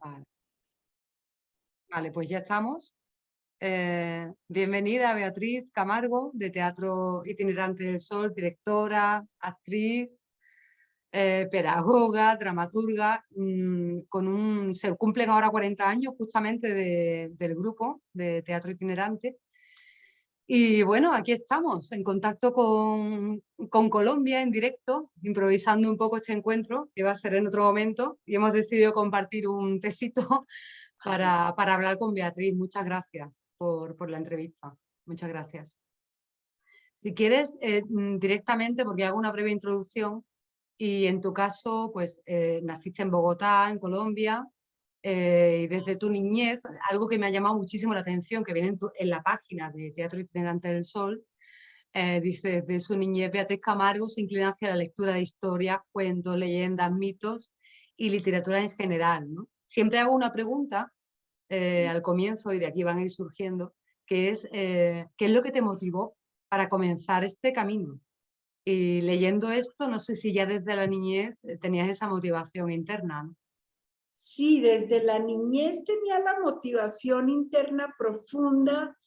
Vale, vale, pues ya estamos. Bienvenida Beatriz Camargo, de Teatro Itinerante del Sol, directora, actriz, pedagoga, dramaturga. Se cumplen ahora 40 años justamente del grupo de Teatro Itinerante. Y bueno, aquí estamos, en contacto con Colombia en directo, improvisando un poco este encuentro, que va a ser en otro momento, y hemos decidido compartir un tecito para hablar con Beatriz. Muchas gracias por la entrevista. Muchas gracias. Si quieres, directamente, porque hago una breve introducción, y en tu caso, pues naciste en Bogotá, en Colombia, y desde tu niñez, algo que me ha llamado muchísimo la atención, que viene en la página de Teatro Itinerante del Sol, dice: desde su niñez Beatriz Camargo se inclina hacia la lectura de historias, cuentos, leyendas, mitos y literatura en general, ¿no? Siempre hago una pregunta al comienzo, y de aquí van a ir surgiendo, que es ¿qué es lo que te motivó para comenzar este camino? Y leyendo esto, no sé si ya desde la niñez tenías esa motivación interna, ¿no? Sí, desde la niñez tenía la motivación interna profunda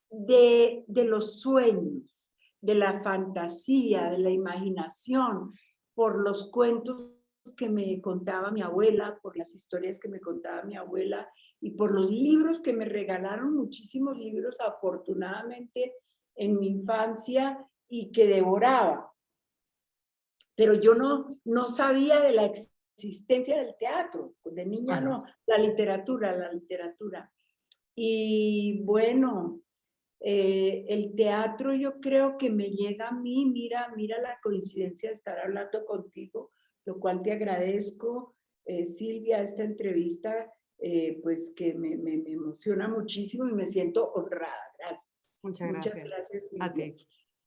de los sueños, de la fantasía, de la imaginación, por los cuentos que me contaba mi abuela, por las historias que me contaba mi abuela y por los libros que me regalaron, muchísimos libros afortunadamente en mi infancia y que devoraba. Pero yo no sabía de la existencia del teatro, de niña Ajá. no, la literatura. Y bueno, el teatro yo creo que me llega a mí, mira la coincidencia de estar hablando contigo, lo cual te agradezco, Silvia, esta entrevista, pues que me emociona muchísimo y me siento honrada. Gracias. Muchas Muchas gracias. gracias, A Silvia.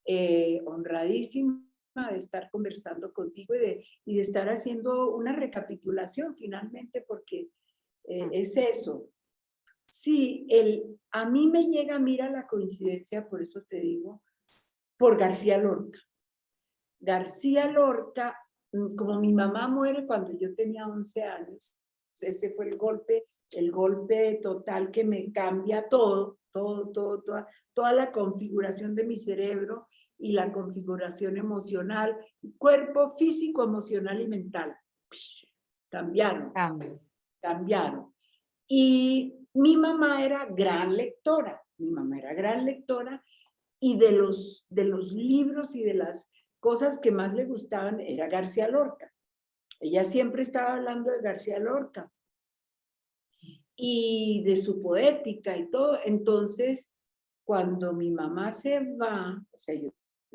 ti. Honradísima de estar conversando contigo y de estar haciendo una recapitulación finalmente, porque es eso. Sí, a mí me llega, mira la coincidencia, por eso te digo, por García Lorca. García Lorca, como mi mamá muere cuando yo tenía 11 años, ese fue el golpe total que me cambia toda la configuración de mi cerebro y la configuración emocional, cuerpo físico, emocional y mental. Cambiaron. Y mi mamá era gran lectora, y de los libros y de las cosas que más le gustaban era García Lorca. Ella siempre estaba hablando de García Lorca y de su poética y todo. Entonces, cuando mi mamá se va, o sea, yo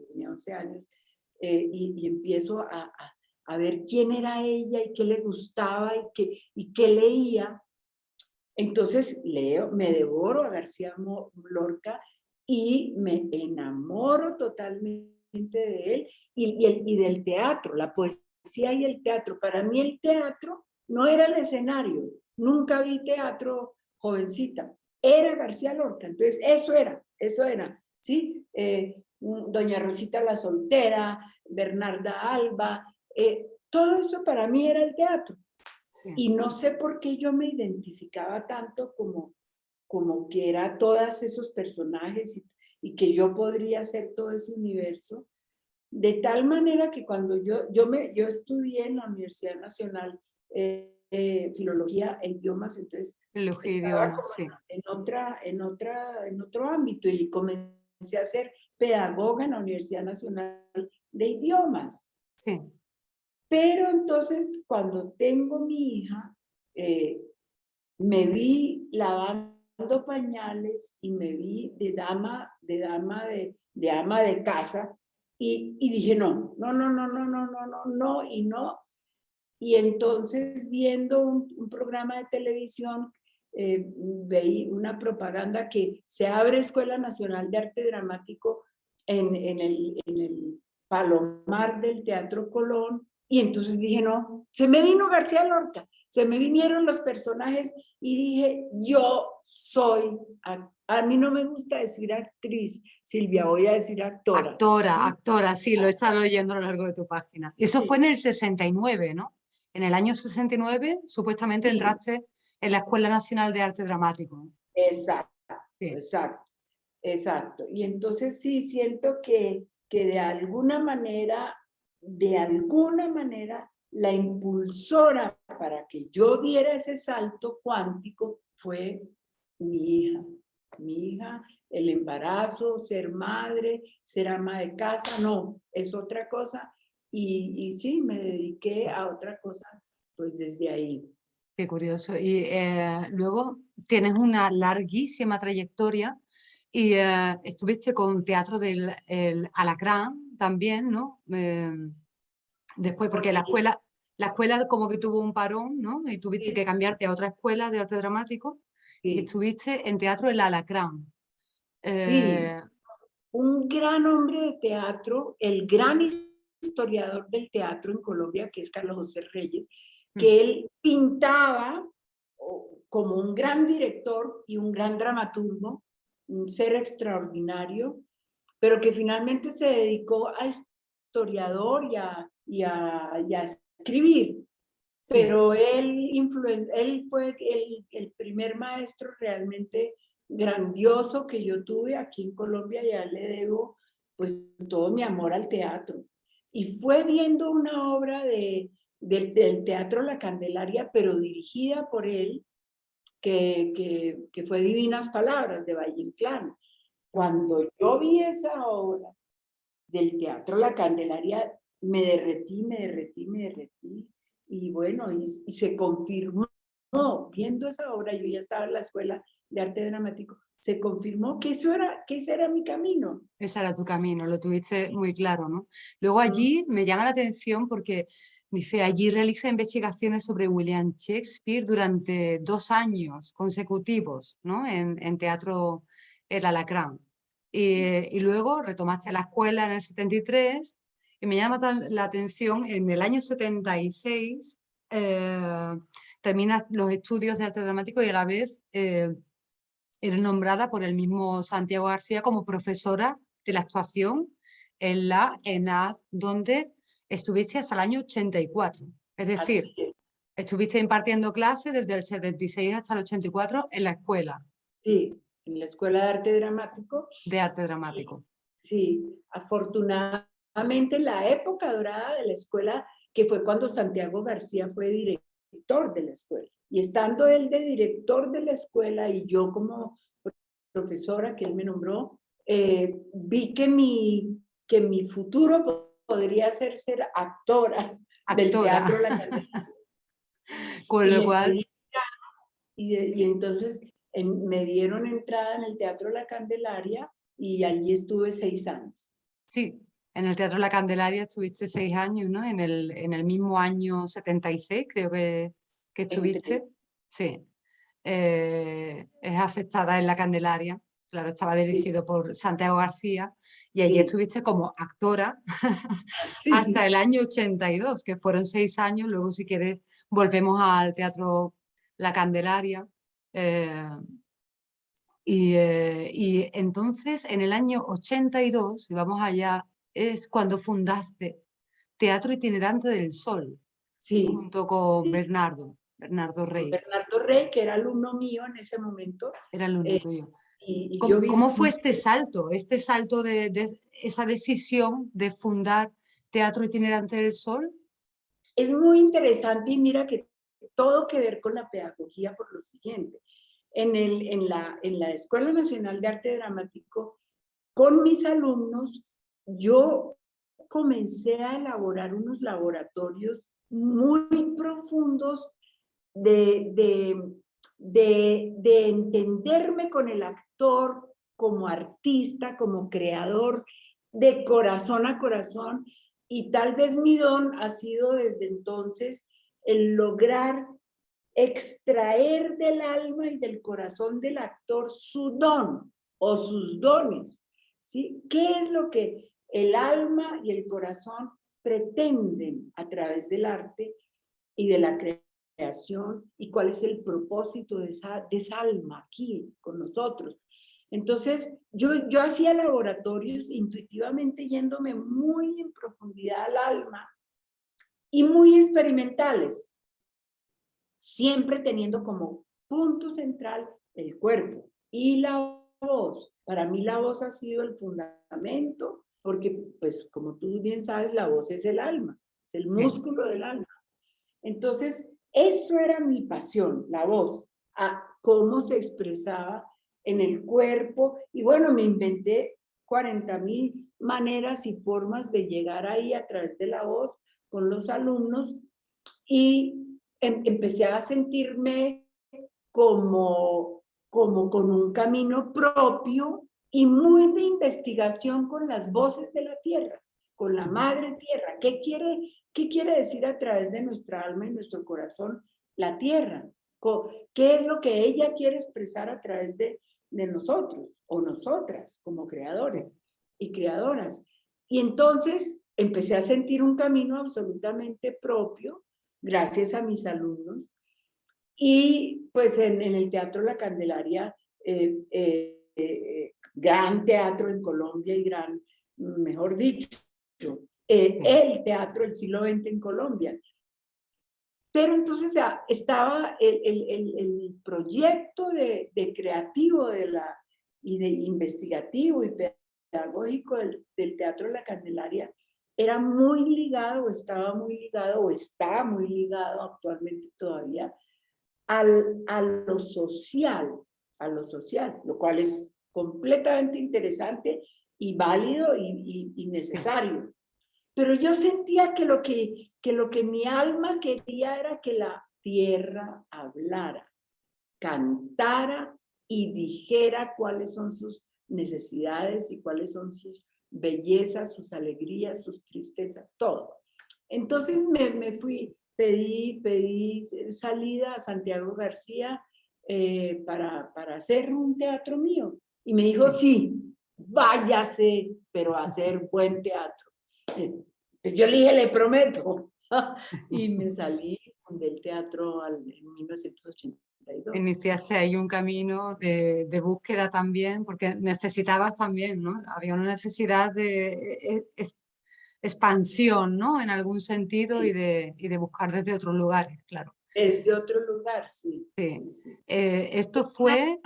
tenía 11 años, y empiezo a ver quién era ella y qué le gustaba y qué leía. Entonces me devoro a García Lorca y me enamoro totalmente de él y del teatro, la poesía y el teatro. Para mí el teatro no era el escenario, nunca vi teatro jovencita, era García Lorca. Entonces eso era, ¿sí? Doña Rosita la Soltera, Bernarda Alba, todo eso para mí era el teatro. Sí. Y no sé por qué yo me identificaba tanto como que era todos esos personajes y que yo podría ser todo ese universo, de tal manera que cuando yo estudié en la Universidad Nacional filología e idiomas, entonces Filología y estaba idiomas, como sí. en otro ámbito y comencé a ser pedagoga en la Universidad Nacional de Idiomas. Sí, Pero entonces cuando tengo mi hija, me vi lavando pañales y me vi de ama de casa y dije no, no, no, no, no, no, no, no, no y no. Y entonces viendo un programa de televisión, veí una propaganda que se abre Escuela Nacional de Arte Dramático en el Palomar del Teatro Colón. Y entonces dije, no, se me vino García Lorca, se me vinieron los personajes y dije, yo soy, a mí no me gusta decir actriz, Silvia, voy a decir actora. actora, ¿Sí? actora, sí, lo he estado leyendo a lo largo de tu página. Eso fue Sí, en el 69, ¿no? En el año 69, supuestamente sí, entraste en la Escuela Nacional de Arte Dramático. exacto, Sí, exacto. Exacto. Y entonces sí siento que de alguna manera, la impulsora para que yo diera ese salto cuántico fue mi hija. Mi hija, el embarazo, ser madre, ser ama de casa, no, es otra cosa. Y sí, me dediqué a otra cosa, pues desde ahí. qué curioso. Y luego tienes una larguísima trayectoria y estuviste con Teatro del el Alacrán también, ¿no? Después, porque la escuela como que tuvo un parón, ¿no? Y tuviste Sí, que cambiarte a otra escuela de arte dramático y sí, estuviste en Teatro El Alacrán. sí. Eh, Un gran hombre de teatro, el gran historiador del teatro en Colombia, que es Carlos José Reyes, mm, que él pintaba como un gran director y un gran dramaturgo, un ser extraordinario, pero que finalmente se dedicó a historiador y a escribir. sí, Pero él fue el primer maestro realmente grandioso que yo tuve aquí en Colombia, ya le debo pues todo mi amor al teatro. Y fue viendo una obra del Teatro La Candelaria, pero dirigida por él, que fue Divinas Palabras de Valle Inclán. qué bueno. Cuando yo vi esa obra del Teatro La Candelaria, me derretí, me derretí, me derretí. Y bueno, y se confirmó, viendo esa obra, yo ya estaba en la escuela de arte dramático, se confirmó que ese era mi camino. Ese era tu camino, lo tuviste muy claro, ¿no? Luego Mm. allí me llama la atención porque dice, allí realiza investigaciones sobre William Shakespeare durante 2 años consecutivos, ¿no? En Teatro El Alacrán. Y luego retomaste la escuela en el 73 y me llama la atención, en el año 76 eh, terminas los estudios de arte dramático y a la vez eres nombrada por el mismo Santiago García como profesora de la actuación en la ENAD, donde estuviste hasta el año 84. Es decir, Así es. estuviste impartiendo clases desde el 76 hasta el 84 en la escuela Sí, en la escuela de arte dramático. de arte dramático. Sí, afortunadamente en la época dorada de la escuela, que fue cuando Santiago García fue director de la escuela. Y estando él de director de la escuela y yo como profesora que él me nombró, vi que mi futuro podría ser actora del Actora, Teatro La Candelaria. con Y lo le cual, pedí, y entonces me dieron entrada en el Teatro La Candelaria y allí estuve 6 años. sí, en el Teatro La Candelaria estuviste 6 años, ¿no? En el mismo año 76, creo que Entré. estuviste. Sí. Es aceptada en La Candelaria, claro, estaba Sí, dirigido por Santiago García y allí sí, estuviste como actora hasta sí, el año 82, que fueron 6 años, luego si quieres volvemos al Teatro La Candelaria. eh, y entonces en el año 82, y vamos allá, es cuando fundaste Teatro Itinerante del Sol, sí, junto con sí. Bernardo Con Rey, Bernardo Rey, que era alumno mío en ese momento, era alumno eh, tuyo. y yo ¿Cómo vi, fue este salto de esa decisión de fundar Teatro Itinerante del Sol? es muy interesante y mira que todo que ver con la pedagogía por lo siguiente. En la Escuela Nacional de Arte Dramático, con mis alumnos, yo comencé a elaborar unos laboratorios muy profundos de entenderme con el actor como artista, como creador, de corazón a corazón, y tal vez mi don ha sido desde entonces el lograr extraer del alma y del corazón del actor su don o sus dones, ¿sí? ¿Qué es lo que el alma y el corazón pretenden a través del arte y de la creación, y cuál es el propósito de esa alma aquí con nosotros? Entonces, yo hacía laboratorios intuitivamente yéndome muy en profundidad al alma y muy experimentales, siempre teniendo como punto central el cuerpo y la voz. Para mí la voz ha sido el fundamento, porque pues como tú bien sabes, la voz es el alma, es el músculo del alma. Entonces, eso era mi pasión, la voz, a cómo se expresaba en el cuerpo. Y bueno, me inventé 40,000 maneras y formas de llegar ahí a través de la voz con los alumnos, y empecé a sentirme como con un camino propio y muy de investigación con las voces de la tierra, con la madre tierra. ¿Qué quiere decir a través de nuestra alma y nuestro corazón la tierra? ¿Qué es lo que ella quiere expresar a través de nosotros o nosotras como creadores y creadoras? Y entonces empecé a sentir un camino absolutamente propio, gracias a mis alumnos. Y pues en el Teatro La Candelaria, gran teatro en Colombia y gran, mejor dicho, el teatro del siglo XX en Colombia. Pero entonces estaba el proyecto de creativo y de investigativo y pedagógico del Teatro La Candelaria, era muy ligado, estaba muy ligado, o está muy ligado actualmente todavía, a lo social, lo cual es completamente interesante y válido y necesario. Pero yo sentía que lo que mi alma quería era que la tierra hablara, cantara y dijera cuáles son sus necesidades y cuáles son sus bellezas, sus alegrías, sus tristezas, todo. Entonces me fui, pedí salida a Santiago García para hacer un teatro mío. Y me dijo, sí, váyase, pero a hacer buen teatro. Yo le dije, le prometo. Y me salí del teatro en 1982. Iniciaste ahí un camino de búsqueda también, porque necesitabas también, ¿no? Había una necesidad de expansión, ¿no? En algún sentido, Sí. y de buscar desde otros lugares, claro. Desde otro lugar, sí. Sí. Sí, sí. Esto fue...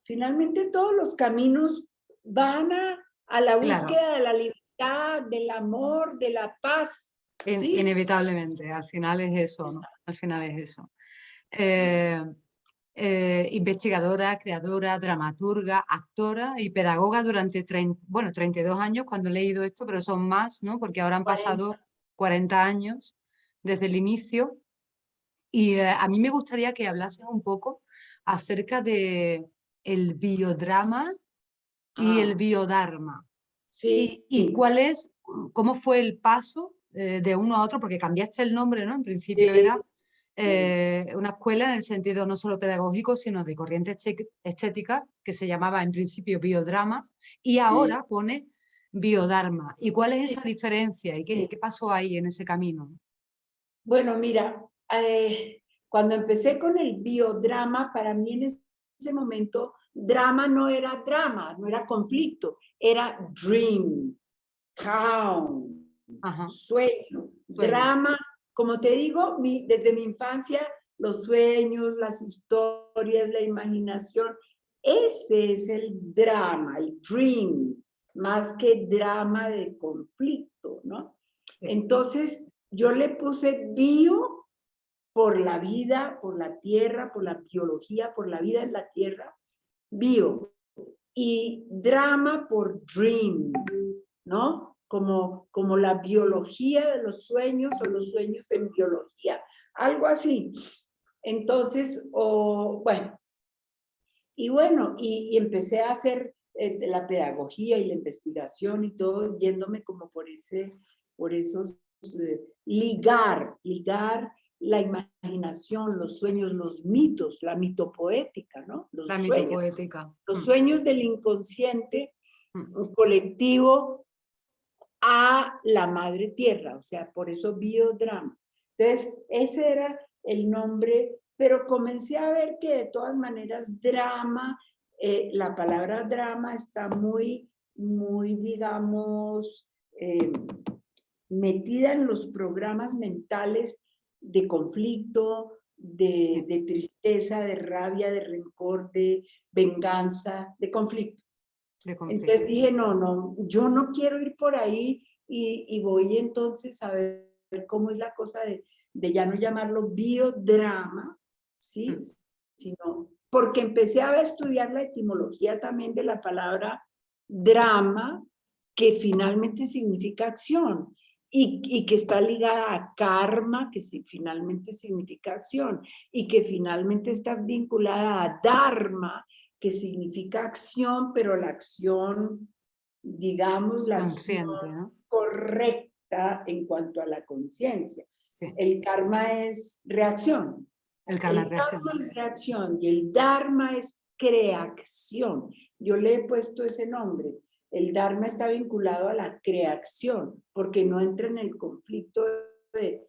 Finalmente todos los caminos van a la Claro, búsqueda de la libertad, del amor, de la paz. ¿Sí? inevitablemente, al final es eso, ¿no? Al final es eso. Investigadora, creadora, dramaturga, actora y pedagoga durante 32 años cuando he leído esto, pero son más, ¿no? Porque ahora han pasado 40 años desde el inicio. Y a mí me gustaría que hablases un poco acerca de el biodrama y el biodharma. Sí. Y cómo fue el paso de uno a otro, porque cambiaste el nombre, ¿no? En principio era una escuela en el sentido no solo pedagógico, sino de corriente estética, que se llamaba en principio biodrama, y ahora pone biodharma. ¿Y cuál es esa diferencia? ¿Y qué pasó ahí en ese camino? Bueno, mira, cuando empecé con el biodrama, para mí en ese momento, drama, no era conflicto, era dream, calm, Ajá, sueño, sueño. drama. Como te digo, desde mi infancia, los sueños, las historias, la imaginación, ese es el drama, el dream, más que drama de conflicto, ¿no? Sí. Entonces, yo le puse bio por la vida, por la tierra, por la biología, por la vida en la tierra, bio. Y drama por dream, ¿no? Como la biología de los sueños o los sueños en biología, algo así. Entonces, bueno, y empecé a hacer la pedagogía y la investigación y todo, yéndome como por esos, ligar la imaginación, los sueños, los mitos, la mitopoética, ¿no? La mitopoética. Los sueños del inconsciente colectivo a la madre tierra, o sea, por eso biodrama. Entonces, ese era el nombre, pero comencé a ver que de todas maneras drama, la palabra drama está muy, digamos, metida en los programas mentales de conflicto, de tristeza, de rabia, de rencor, de venganza, de conflicto. Entonces dije, no, yo no quiero ir por ahí y voy entonces a ver cómo es la cosa de ya no llamarlo biodrama, ¿sí? Sino, porque empecé a estudiar la etimología también de la palabra drama, que finalmente significa acción y que está ligada a karma, que finalmente significa acción y que finalmente está vinculada a dharma, que significa acción, pero la acción, digamos, la acción ¿no? correcta en cuanto a la conciencia. Sí. El karma es reacción. El karma es reacción y el dharma es creación. Yo le he puesto ese nombre. El dharma está vinculado a la creación, porque no entra en el conflicto de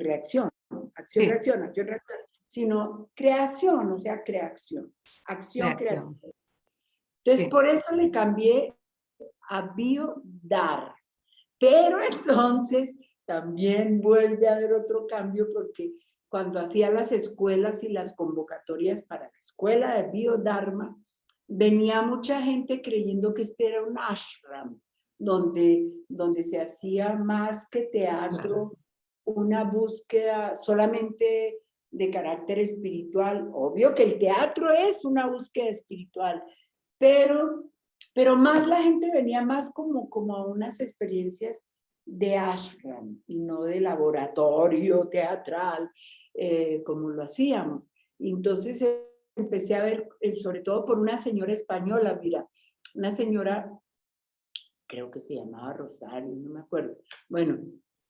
reacción. Acción, acción, reacción, sino creación, o sea, creación. Acción, creación. Entonces, por eso le cambié a biodar. Pero entonces también vuelve a haber otro cambio porque cuando hacía las escuelas y las convocatorias para la escuela de biodharma, venía mucha gente creyendo que este era un ashram, donde se hacía más que teatro, una búsqueda solamente de carácter espiritual. Obvio que el teatro es una búsqueda espiritual, pero más la gente venía más como a unas experiencias de ashram y no de laboratorio teatral, como lo hacíamos. Y entonces empecé a ver, sobre todo por una señora española, mira, una señora, creo que se llamaba Rosario, no me acuerdo. Bueno,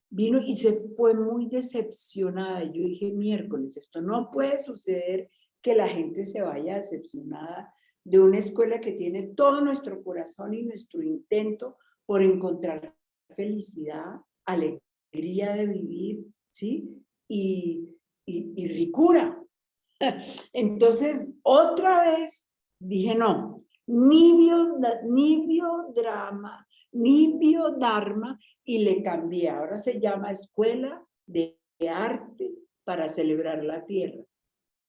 vino y se fue muy decepcionada. Yo dije, miércoles, esto no puede suceder, que la gente se vaya decepcionada de una escuela que tiene todo nuestro corazón y nuestro intento por encontrar felicidad, alegría de vivir, ¿sí? Y ricura. Entonces, otra vez dije, no, ni biodrama, ni biodharma, y le cambié. Ahora se llama Escuela de Arte para Celebrar la Tierra.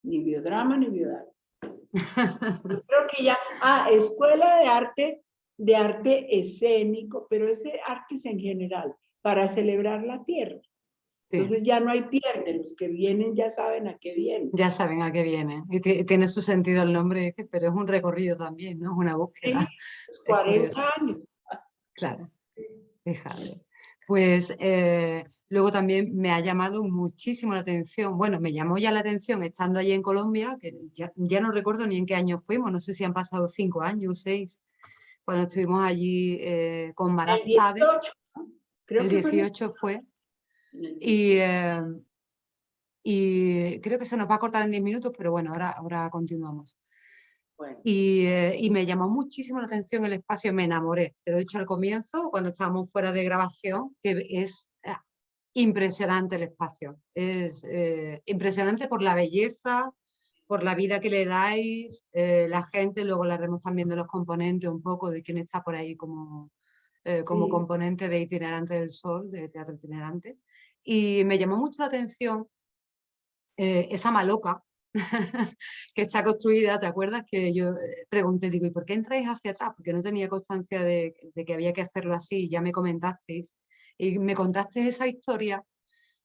Ni biodrama, ni biodharma. Yo creo que ya, Escuela de arte escénico, pero ese arte es en general, para celebrar la tierra. Entonces ya no hay pierde, los que vienen ya saben a qué vienen. Ya saben a qué viene. Y tiene su sentido el nombre, pero es un recorrido también, ¿no? Es una búsqueda. Sí, 40 años. Claro, fíjate. Pues luego también me ha llamado muchísimo la atención, bueno, me llamó ya la atención estando allí en Colombia, que ya no recuerdo ni en qué año fuimos, no sé si han pasado 5 años o 6, cuando estuvimos allí con Marat Sade. Creo el que 18 fue. Y creo que se nos va a cortar en 10 minutos, pero bueno, ahora continuamos. Bueno. Y me llamó muchísimo la atención el espacio, me enamoré, te lo he dicho al comienzo, cuando estábamos fuera de grabación, que es impresionante el espacio, es impresionante por la belleza, por la vida que le dais, la gente, luego la haremos también de los componentes un poco, de quién está por ahí como componente de Itinerante del Sol, de teatro itinerante, y me llamó mucho la atención esa maloca que está construida. ¿Te acuerdas que yo pregunté, digo, ¿y por qué entráis hacia atrás? Porque no tenía constancia de que había que hacerlo así, ya me comentasteis. Y me contaste esa historia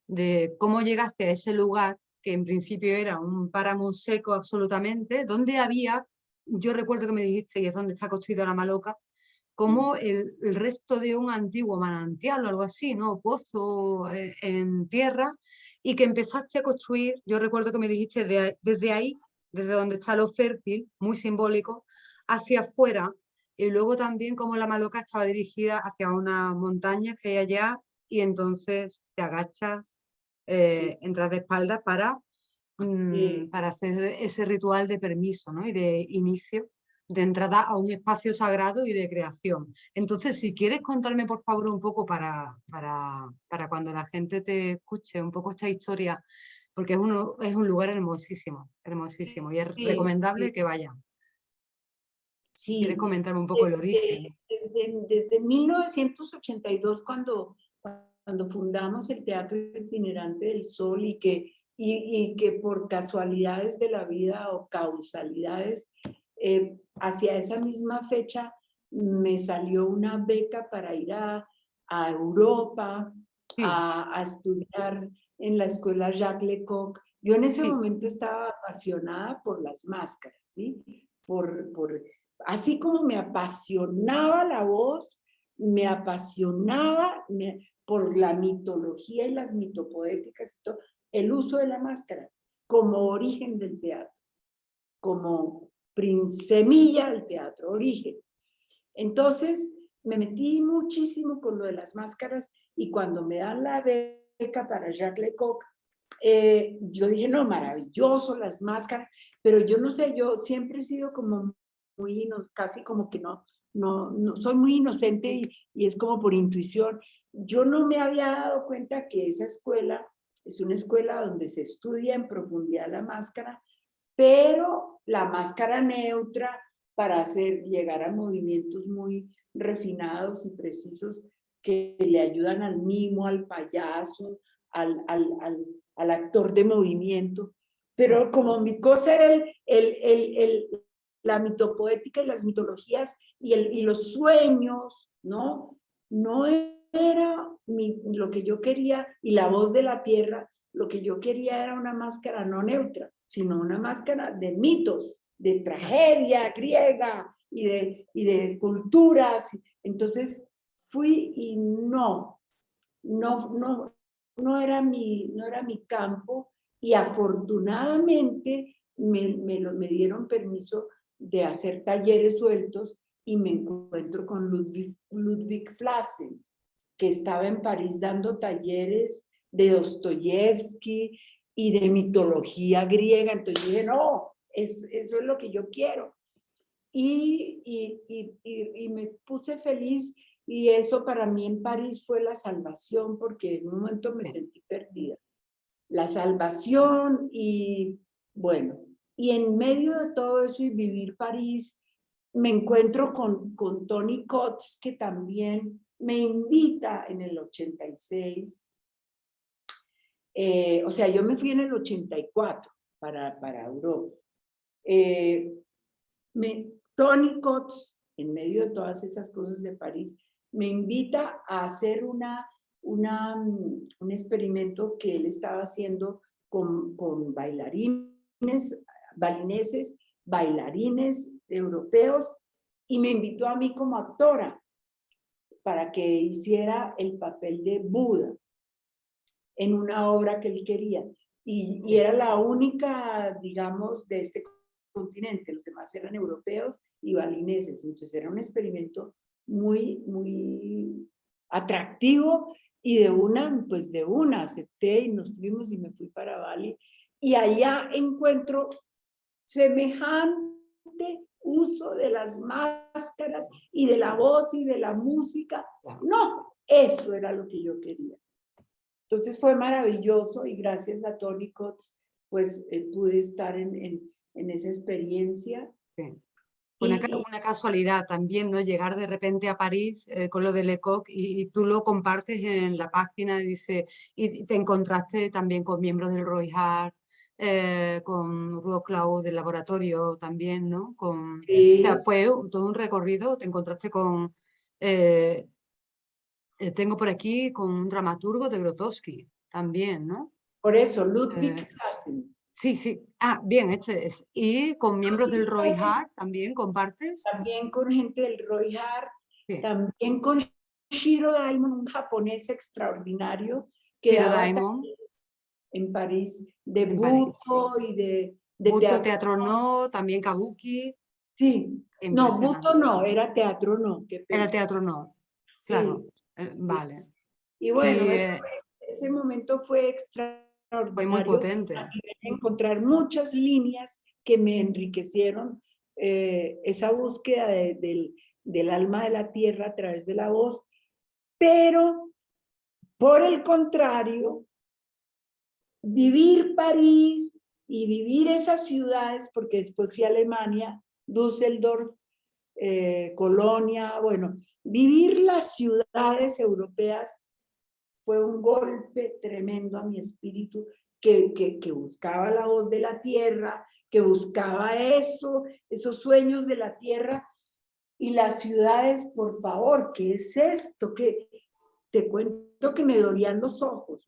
de cómo llegaste a ese lugar, que en principio era un páramo seco absolutamente, donde había, yo recuerdo que me dijiste, y es donde está construida la Maloca, como el resto de un antiguo manantial o algo así, ¿no? Pozo en tierra, y que empezaste a construir, yo recuerdo que me dijiste desde ahí, desde donde está lo fértil, muy simbólico, hacia afuera, y luego también como la Maloca estaba dirigida hacia unas montañas que hay allá, y entonces te agachas, Sí, entras de espaldas sí, para hacer ese ritual de permiso, ¿no? Y de inicio, de entrada a un espacio sagrado y de creación. Entonces, si quieres contarme, por favor, un poco para cuando la gente te escuche, un poco esta historia, porque es un lugar hermosísimo, sí, hermosísimo, y es sí, recomendable sí. que vayan. ¿Quieres Sí, comentarme un poco el desde, origen? desde 1982, cuando fundamos el Teatro Itinerante del Sol y que por casualidades de la vida o causalidades, hacia esa misma fecha me salió una beca para ir a Europa Sí, a estudiar en la escuela Jacques Lecoq. Yo en ese sí, momento estaba apasionada por las máscaras, ¿sí? Por así como me apasionaba la voz, me apasionaba por la mitología y las mitopoéticas y todo, el uso de la máscara como origen del teatro, como semilla del teatro, origen. Entonces me metí muchísimo con lo de las máscaras y cuando me dan la beca para Jacques Lecoq, yo dije, no, maravilloso las máscaras, pero yo no sé, yo siempre he sido como muy, casi como que no soy muy inocente y es como por intuición. Yo no me había dado cuenta que esa escuela es una escuela donde se estudia en profundidad la máscara, pero la máscara neutra para llegar a movimientos muy refinados y precisos que le ayudan al mimo, al payaso, al actor de movimiento. sí, Pero como mi cosa era la mitopoética y las mitologías y los sueños, ¿no? No era lo que yo quería, y la voz de la tierra, lo que yo quería era una máscara no neutra, sino una máscara de mitos, de claro. tragedia griega y de culturas. Entonces fui y no, no era mi campo, y afortunadamente me dieron permiso de hacer talleres sueltos y me encuentro con Ludwig Flassen, que estaba en París dando talleres de Dostoyevsky y de mitología griega. Entonces dije, no, eso es lo que yo quiero. Y me puse feliz, y eso para mí en París fue la salvación, porque en un momento me Sí. sentí perdida. La salvación y bueno, y en medio de todo eso y vivir París, me encuentro con Tony Coates, que también me invita en el 86. O sea, yo me fui en el 84 para Europa. Eh, Tony Coates, en medio de todas esas cosas de París, me invita a hacer un experimento que él estaba haciendo con bailarines, balineses, bailarines europeos, y me invitó a mí como actora para que hiciera el papel de Buda en una obra que él quería. Y Sí. era la única, digamos, de este continente. Los demás eran europeos y balineses. Entonces era un experimento muy atractivo, y pues de una acepté y nos fuimos y me fui para Bali. Y allá encuentro semejante uso de las máscaras y de la voz y de la música. Claro. No, eso era lo que yo quería. Entonces fue maravilloso, y gracias a Tony Coates, pues pude estar en esa experiencia. Sí. Y Una casualidad también, ¿no? Llegar de repente a París con lo de Lecoq y tú lo compartes en la página y, y te encontraste también con miembros del Roy Hart, con Wroclaw del laboratorio también, ¿no? O sea, fue todo un recorrido, te encontraste eh, tengo por aquí con un dramaturgo de Grotowski también, ¿no? Por eso, Ludwig Fassen. Sí, sí. Ah, bien, este es. ¿Y con miembros del Roy Hart también compartes? También con gente del Roy Hart, Sí. también con Shiro Daimon, un japonés extraordinario que Shiro daba Daimon talleres en París de en París. Buto y de Buto, teatro. Teatro No, también Kabuki. Sí, no, Buto Impresionante. no, era teatro no, qué Era pena. Teatro No, claro. Sí, sí. Vale. Y bueno, Y ese momento fue fue muy extraordinario a potente. nivel de encontrar muchas líneas que me enriquecieron esa búsqueda del alma de la tierra a través de la voz, pero por el contrario, vivir París y vivir esas ciudades, porque después fui a Alemania, Düsseldorf, Colonia, bueno, vivir las ciudades europeas fue un golpe tremendo a mi espíritu que buscaba la voz de la tierra, que buscaba eso, esos sueños de la tierra. Y las ciudades, por favor, ¿qué es esto? Que te cuento que me dolían los ojos,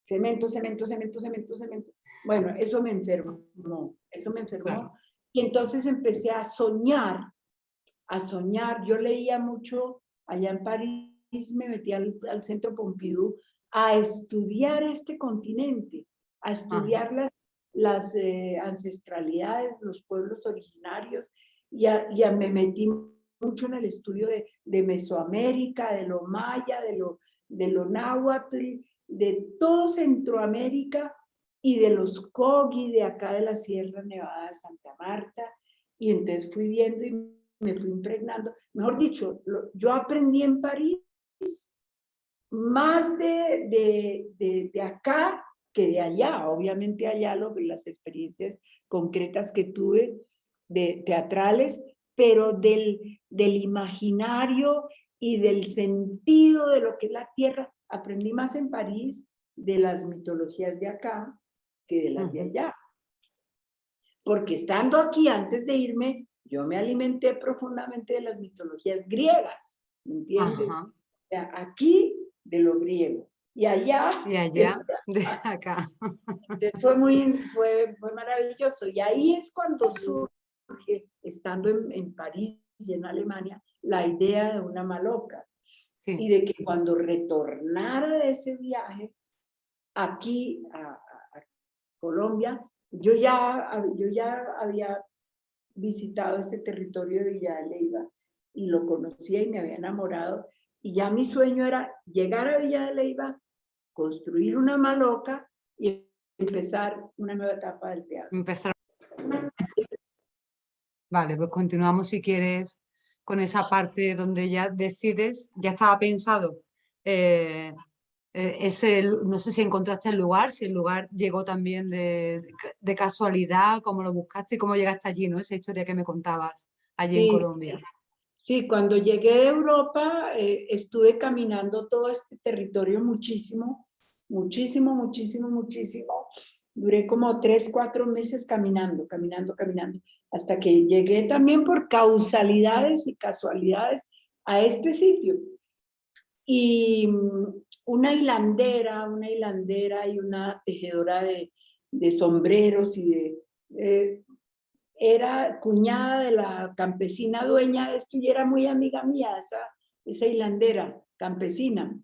cemento, cemento, cemento, cemento, cemento. Bueno, eso me enfermó. Claro. Y entonces empecé a soñar. Yo leía mucho allá en París, me metí al Centro Pompidou a estudiar este continente, a Ajá. estudiar las ancestralidades, los pueblos originarios, me metí mucho en el estudio de Mesoamérica, de lo maya, de lo náhuatl, de todo Centroamérica y de los Kogi de acá de la Sierra Nevada de Santa Marta. Y entonces fui viendo y me fui impregnando. Mejor dicho, yo aprendí en París más de acá que de allá. Obviamente allá las experiencias concretas que tuve de teatrales, pero del imaginario y del sentido de lo que es la tierra. Aprendí más en París de las mitologías de acá que de las de allá. Porque estando aquí antes de irme, yo me alimenté profundamente de las mitologías griegas, ¿me entiendes? Ajá. O sea, aquí de lo griego y allá Y allá, de acá. fue maravilloso. Y ahí es cuando surge, estando en París y en Alemania, la idea de una maloca. Sí. Y de que cuando retornara de ese viaje aquí a Colombia, yo ya había visitado este territorio de Villa de Leyva y lo conocía y me había enamorado. Y ya mi sueño era llegar a Villa de Leyva, construir una maloca y empezar una nueva etapa del teatro. Empezar. Vale, pues continuamos si quieres con esa parte donde ya decides, ya estaba pensado no sé si encontraste el lugar, si el lugar llegó también de casualidad, cómo lo buscaste y cómo llegaste allí, ¿no? Esa historia que me contabas allí en Sí, Colombia. sí, cuando llegué de Europa estuve caminando todo este territorio muchísimo, muchísimo, muchísimo, muchísimo. Duré como 3, 4 meses caminando, hasta que llegué también por causalidades y casualidades a este sitio. Y una hilandera y una tejedora de sombreros era cuñada de la campesina dueña de esto y era muy amiga mía, esa hilandera campesina.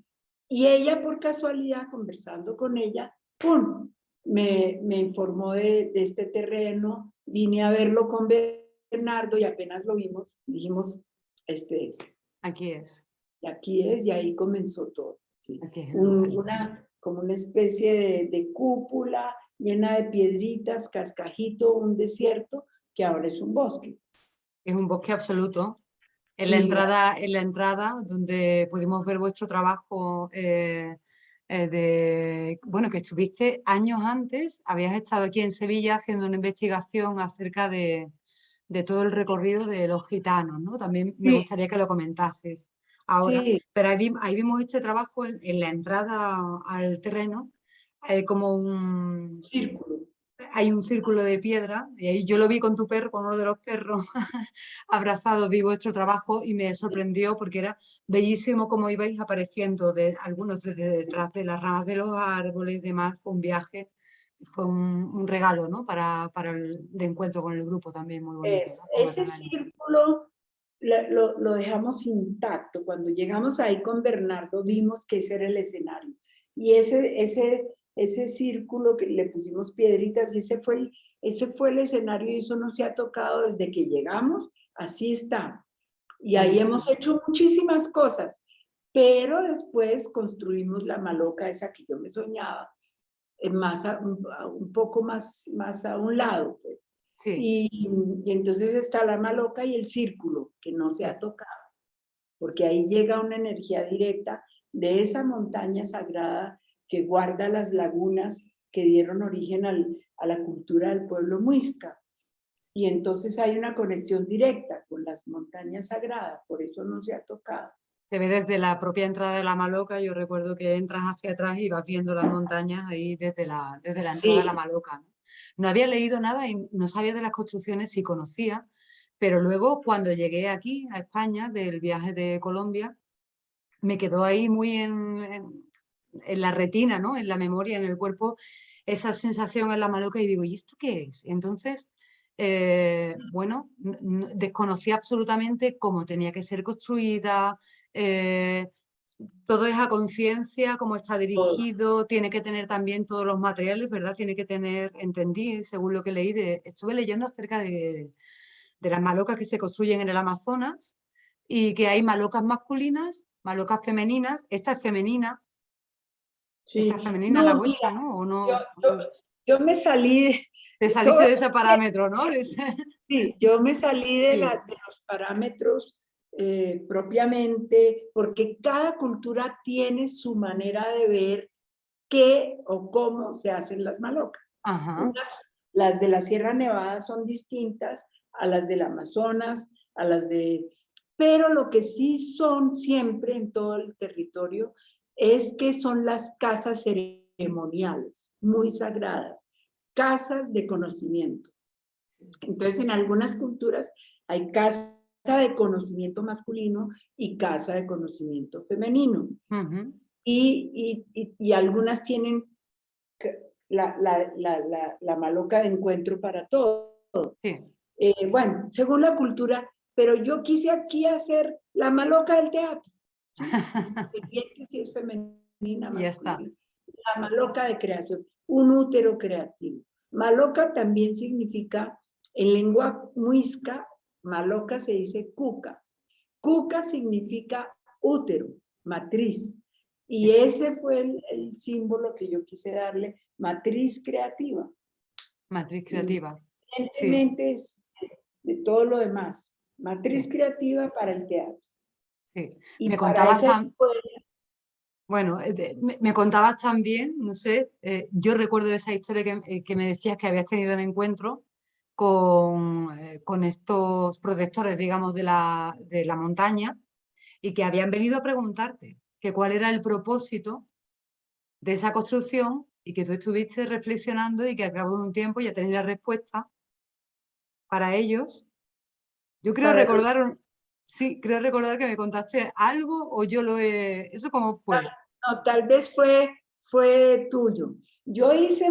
Y ella, por casualidad, conversando con ella, ¡pum!, me informó de este terreno, vine a verlo con Bernardo y apenas lo vimos, dijimos, este es. Aquí es. Y aquí es, y ahí comenzó todo. ¿Sí? Aquí es el lugar. Como una especie de cúpula llena de piedritas, cascajito, un desierto, que ahora es un bosque. Es un bosque absoluto. En Y la entrada donde pudimos ver vuestro trabajo bueno, que estuviste años antes, habías estado aquí en Sevilla haciendo una investigación acerca de todo el recorrido de los gitanos, ¿no? También me sí, gustaría que lo comentases ahora, sí, pero ahí vimos este trabajo en la entrada al terreno como un círculo. hay un círculo de piedra, y ahí yo lo vi con tu perro, con uno de los perros, abrazados, vi vuestro trabajo y me sorprendió porque era bellísimo cómo ibais apareciendo, algunos desde detrás de las ramas de los árboles y demás. Fue un viaje, fue un regalo, ¿no? Para el de encuentro con el grupo también, muy bonito, ¿no? Con los Ese demás. círculo lo dejamos intacto. Cuando llegamos ahí con Bernardo vimos que ese era el escenario. Y ese círculo que le pusimos piedritas, y ese fue el escenario, y eso no se ha tocado desde que llegamos, así está. Y ahí Buenísimo. hemos hecho muchísimas cosas, pero después construimos la maloca esa que yo me soñaba, un poco más a un lado, pues. Sí, Y entonces está la maloca y el círculo, que no se sí. ha tocado, porque ahí llega una energía directa de esa montaña sagrada que guarda las lagunas que dieron origen a la cultura del pueblo muisca. Y entonces hay una conexión directa con las montañas sagradas, por eso no se ha tocado. Se ve desde la propia entrada de la Maloca. Yo recuerdo que entras hacia atrás y vas viendo las montañas ahí desde la entrada de la Sí, Maloca, ¿no? No había leído nada y no sabía de las construcciones, sí conocía, pero luego cuando llegué aquí a España del viaje de Colombia, me quedó ahí muy en la retina, ¿no? En la memoria, en el cuerpo, esa sensación en la Maloca y digo, ¿y esto qué es? Entonces, bueno, desconocía absolutamente cómo tenía que ser construida, eh, todo es a conciencia, cómo está todo. dirigido, tiene que tener también todos los materiales, ¿verdad? Tiene que tener, entendí, según lo que leí, estuve leyendo acerca de las malocas que se construyen en el Amazonas y que hay malocas masculinas, malocas femeninas. Esta es Sí. femenina la No, vuestra, mira, ¿no? ¿O yo, no? yo, yo me salí Te de saliste todo. de ese parámetro, ¿no? Sí, yo me salí Sí, de los parámetros propiamente, porque cada cultura tiene su manera de ver qué o cómo se hacen las malocas. ajá, Las de la Sierra Nevada son distintas a las del Amazonas, a las de... Pero lo que sí son siempre en todo el territorio es que son las casas ceremoniales, muy sagradas, casas de conocimiento. Entonces, en algunas culturas hay casa de conocimiento masculino y casa de conocimiento femenino. ujú, Y algunas tienen la maloca de encuentro para todo. sí, Bueno, según la cultura, pero yo quise aquí hacer la maloca del teatro, ¿sí? Independiente si es femenina, y ya está. masculina. La maloca de creación, un útero creativo. Maloca también significa, en lengua muisca, maloca se dice cuca. Cuca significa útero, matriz. Y Sí, ese fue el símbolo que yo quise darle, matriz creativa. matriz creativa. Sí, Independientemente de todo lo demás, matriz sí, creativa para el teatro. sí. Y Me para contabas esa escuela, bueno, me contabas también, no sé, yo recuerdo esa historia que me decías que habías tenido un encuentro con estos protectores, digamos, de la montaña y que habían venido a preguntarte que cuál era el propósito de esa construcción y que tú estuviste reflexionando y que al cabo de un tiempo ya tenéis la respuesta para ellos. Yo creo para los... recordar, sí, creo recordar que me contaste algo o yo lo he... ¿Eso cómo fue? No, tal vez fue tuyo. Yo Sí,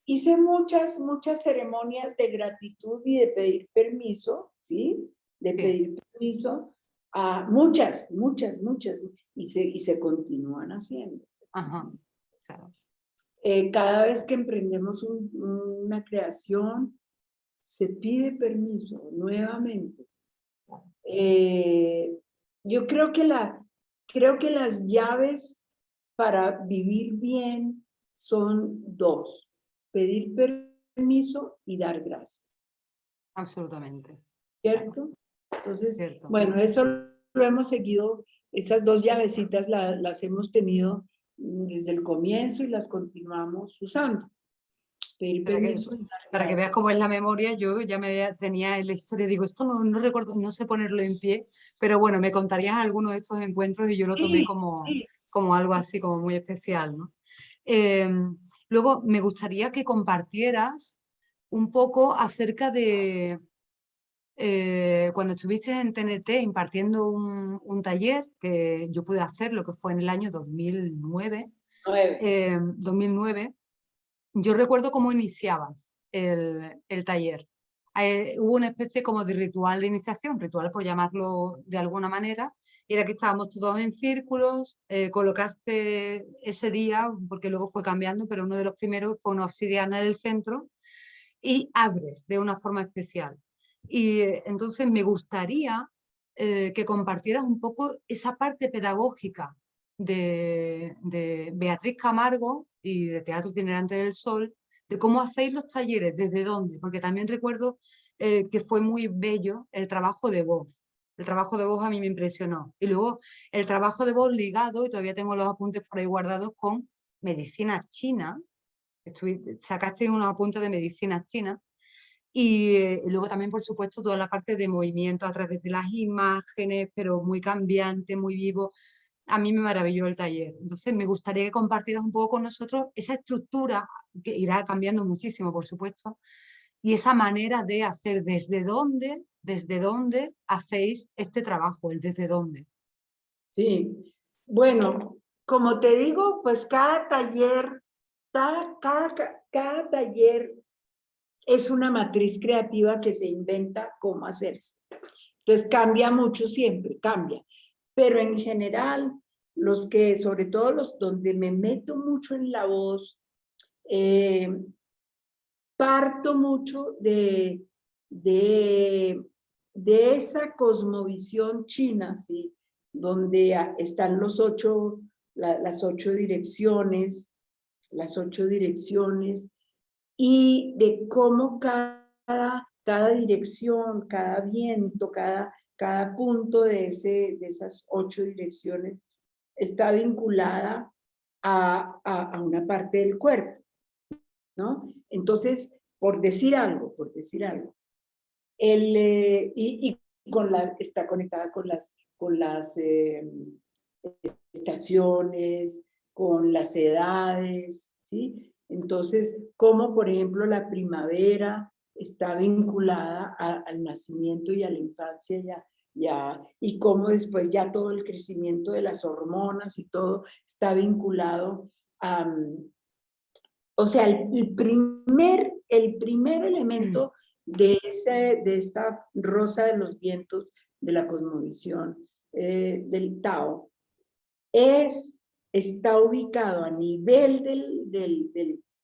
hice muchas ceremonias de gratitud y de pedir permiso, ¿sí? De sí, pedir permiso a muchas, y se continúan haciendo. ajá, claro. Cada vez que emprendemos una creación, se pide permiso nuevamente. Eh, yo creo que las llaves para vivir bien son dos: pedir permiso y dar gracias, Absolutamente, claro, ¿cierto? Entonces, cierto. bueno, eso Sí. lo hemos seguido, esas dos llavecitas las hemos tenido desde el comienzo y las continuamos usando. Pedir Para que, permiso y dar para que veas gracias. cómo es la memoria, yo ya tenía en la historia, digo, esto no recuerdo, no sé ponerlo en pie, pero bueno, me contarías algunos de estos encuentros y yo lo tomé Sí, como, sí. como algo así, como muy especial, ¿no? Eh, Luego me gustaría que compartieras un poco acerca de cuando estuviste en TNT impartiendo un taller, que yo pude hacer, lo que fue en el año 2009, 2009. Yo recuerdo cómo iniciabas el taller. Hubo una especie como de ritual de iniciación, ritual por llamarlo de alguna manera, y era que estábamos todos en círculos, colocaste ese día, porque luego fue cambiando, pero uno de los primeros fue una obsidiana en el centro, y abres de una forma especial. Y entonces me gustaría que compartieras un poco esa parte pedagógica de Beatriz Camargo y de Teatro Itinerante del Sol, de cómo hacéis los talleres, desde dónde, porque también recuerdo que fue muy bello el trabajo de voz. El trabajo de voz a mí me impresionó. Y luego el trabajo de voz ligado, y todavía tengo los apuntes por ahí guardados, con medicina china. Sacaste unos apuntes de medicina china. Y luego también, por supuesto, toda la parte de movimiento a través de las imágenes, pero muy cambiante, muy vivo. A mí me maravilló el taller. Entonces, me gustaría que compartieras un poco con nosotros esa estructura, que irá cambiando muchísimo, por supuesto, y esa manera de hacer desde dónde hacéis este trabajo, el desde dónde. Sí, bueno, como te digo, pues cada taller, cada taller es una matriz creativa que se inventa cómo hacerse. Entonces cambia mucho siempre, cambia. Pero en general, los que, sobre todo los donde me meto mucho en la voz, parto mucho de esa cosmovisión china, ¿sí? Donde están las 8 direcciones, y de cómo cada dirección, cada viento, cada punto de esas 8 direcciones está vinculada a una parte del cuerpo, ¿no? Entonces, por decir algo, y está conectada con las estaciones, con las edades, ¿sí? Entonces, como por ejemplo la primavera está vinculada al nacimiento y a la infancia, y cómo después ya todo el crecimiento de las hormonas y todo está vinculado a... O sea, el primer elemento de esta rosa de los vientos de la cosmovisión del Tao está ubicado a nivel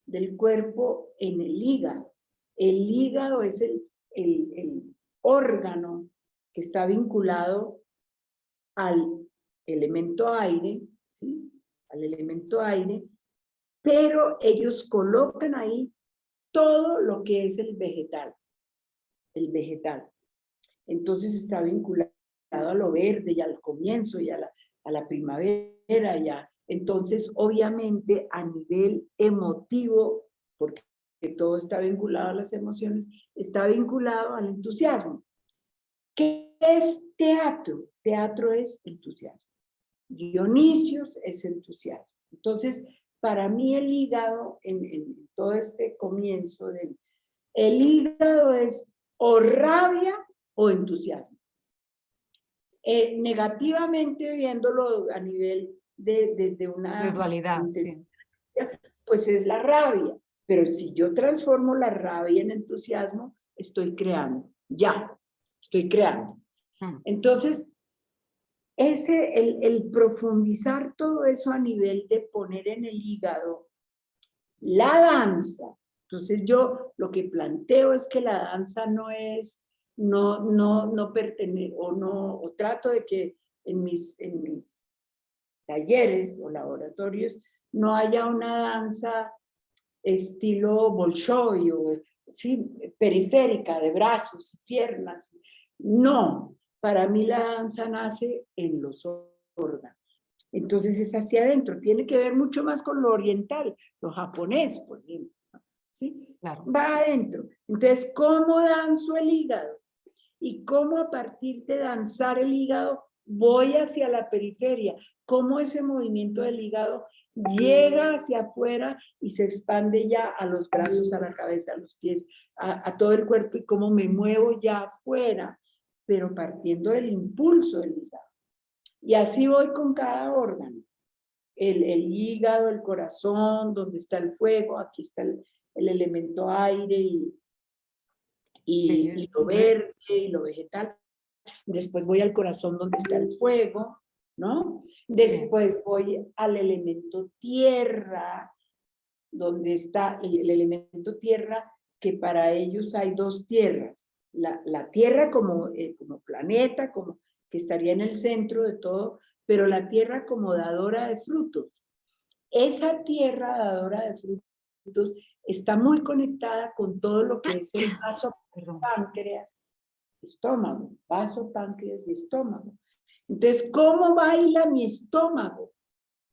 del cuerpo en el hígado. El hígado es el órgano que está vinculado al elemento aire, ¿sí? Al elemento aire, pero ellos colocan ahí todo lo que es el vegetal. Entonces está vinculado a lo verde y al comienzo y a la primavera. Entonces, obviamente, a nivel emotivo, porque todo está vinculado a las emociones, está vinculado al entusiasmo. ¿Qué es teatro? Teatro es entusiasmo. Dionisios es entusiasmo. Entonces, para mí el hígado, en todo este comienzo, el hígado es o rabia o entusiasmo. Negativamente viéndolo a nivel de una... De dualidad, sí. Pues es la rabia. Pero si yo transformo la rabia en entusiasmo, estoy creando. Ya, estoy creando. Entonces, el profundizar todo eso a nivel de poner en el hígado la danza. Entonces yo lo que planteo es que la danza no pertenece, o trato de que en mis talleres o laboratorios no haya una danza estilo Bolshoi o ¿sí? Periférica, de brazos y piernas. No, para mí la danza nace en los órganos. Entonces es hacia adentro, tiene que ver mucho más con lo oriental, lo japonés, por ejemplo. ¿Sí? Claro. Va adentro. Entonces, ¿cómo danzo el hígado? Y cómo a partir de danzar el hígado voy hacia la periferia, cómo ese movimiento del hígado llega hacia afuera y se expande ya a los brazos, a la cabeza, a los pies, a todo el cuerpo, y cómo me muevo ya afuera, pero partiendo del impulso del hígado. Y así voy con cada órgano. El hígado, el corazón, donde está el fuego, aquí está el elemento aire y lo verde y lo vegetal. Después voy al corazón donde está el fuego, ¿no? Después voy al elemento tierra, donde está el elemento tierra, que para ellos hay dos tierras. La tierra como planeta, como que estaría en el centro de todo, pero la tierra como dadora de frutos. Esa tierra dadora de frutos está muy conectada con todo lo que es el vaso, páncreas, estómago, vaso, páncreas y estómago. Entonces, ¿cómo baila mi estómago?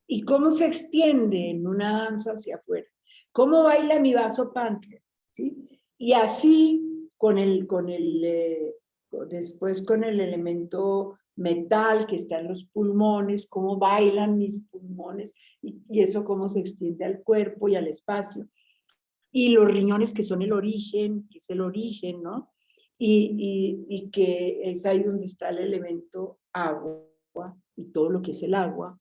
¿Y cómo se extiende en una danza hacia afuera? ¿Cómo baila mi vaso páncreas? ¿Sí? Y así, después con el elemento metal que está en los pulmones, cómo bailan mis pulmones y eso cómo se extiende al cuerpo y al espacio. Y los riñones que son el origen, que es el origen, ¿no? Y que es ahí donde está el elemento agua y todo lo que es el agua.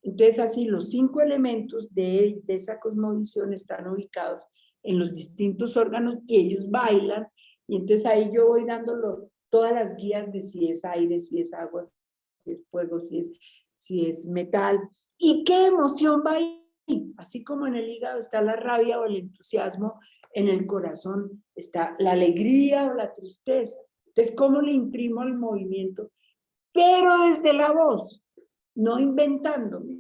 Entonces, así los 5 elementos de esa cosmovisión están ubicados en los distintos órganos y ellos bailan. Y entonces ahí yo voy dándolo todas las guías de si es aire, si es agua, si es fuego, si es metal. ¿Y qué emoción va ahí? Así como en el hígado está la rabia o el entusiasmo, en el corazón está la alegría o la tristeza. Entonces, ¿cómo le imprimo el movimiento? Pero desde la voz, no inventándome,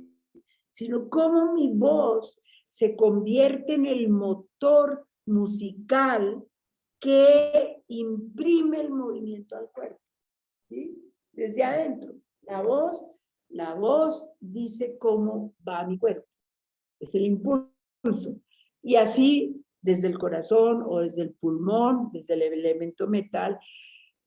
sino cómo mi voz se convierte en el motor musical que imprime el movimiento al cuerpo, ¿sí? Desde adentro. La voz dice cómo va mi cuerpo. Es el impulso. Y así, desde el corazón o desde el pulmón, desde el elemento metal,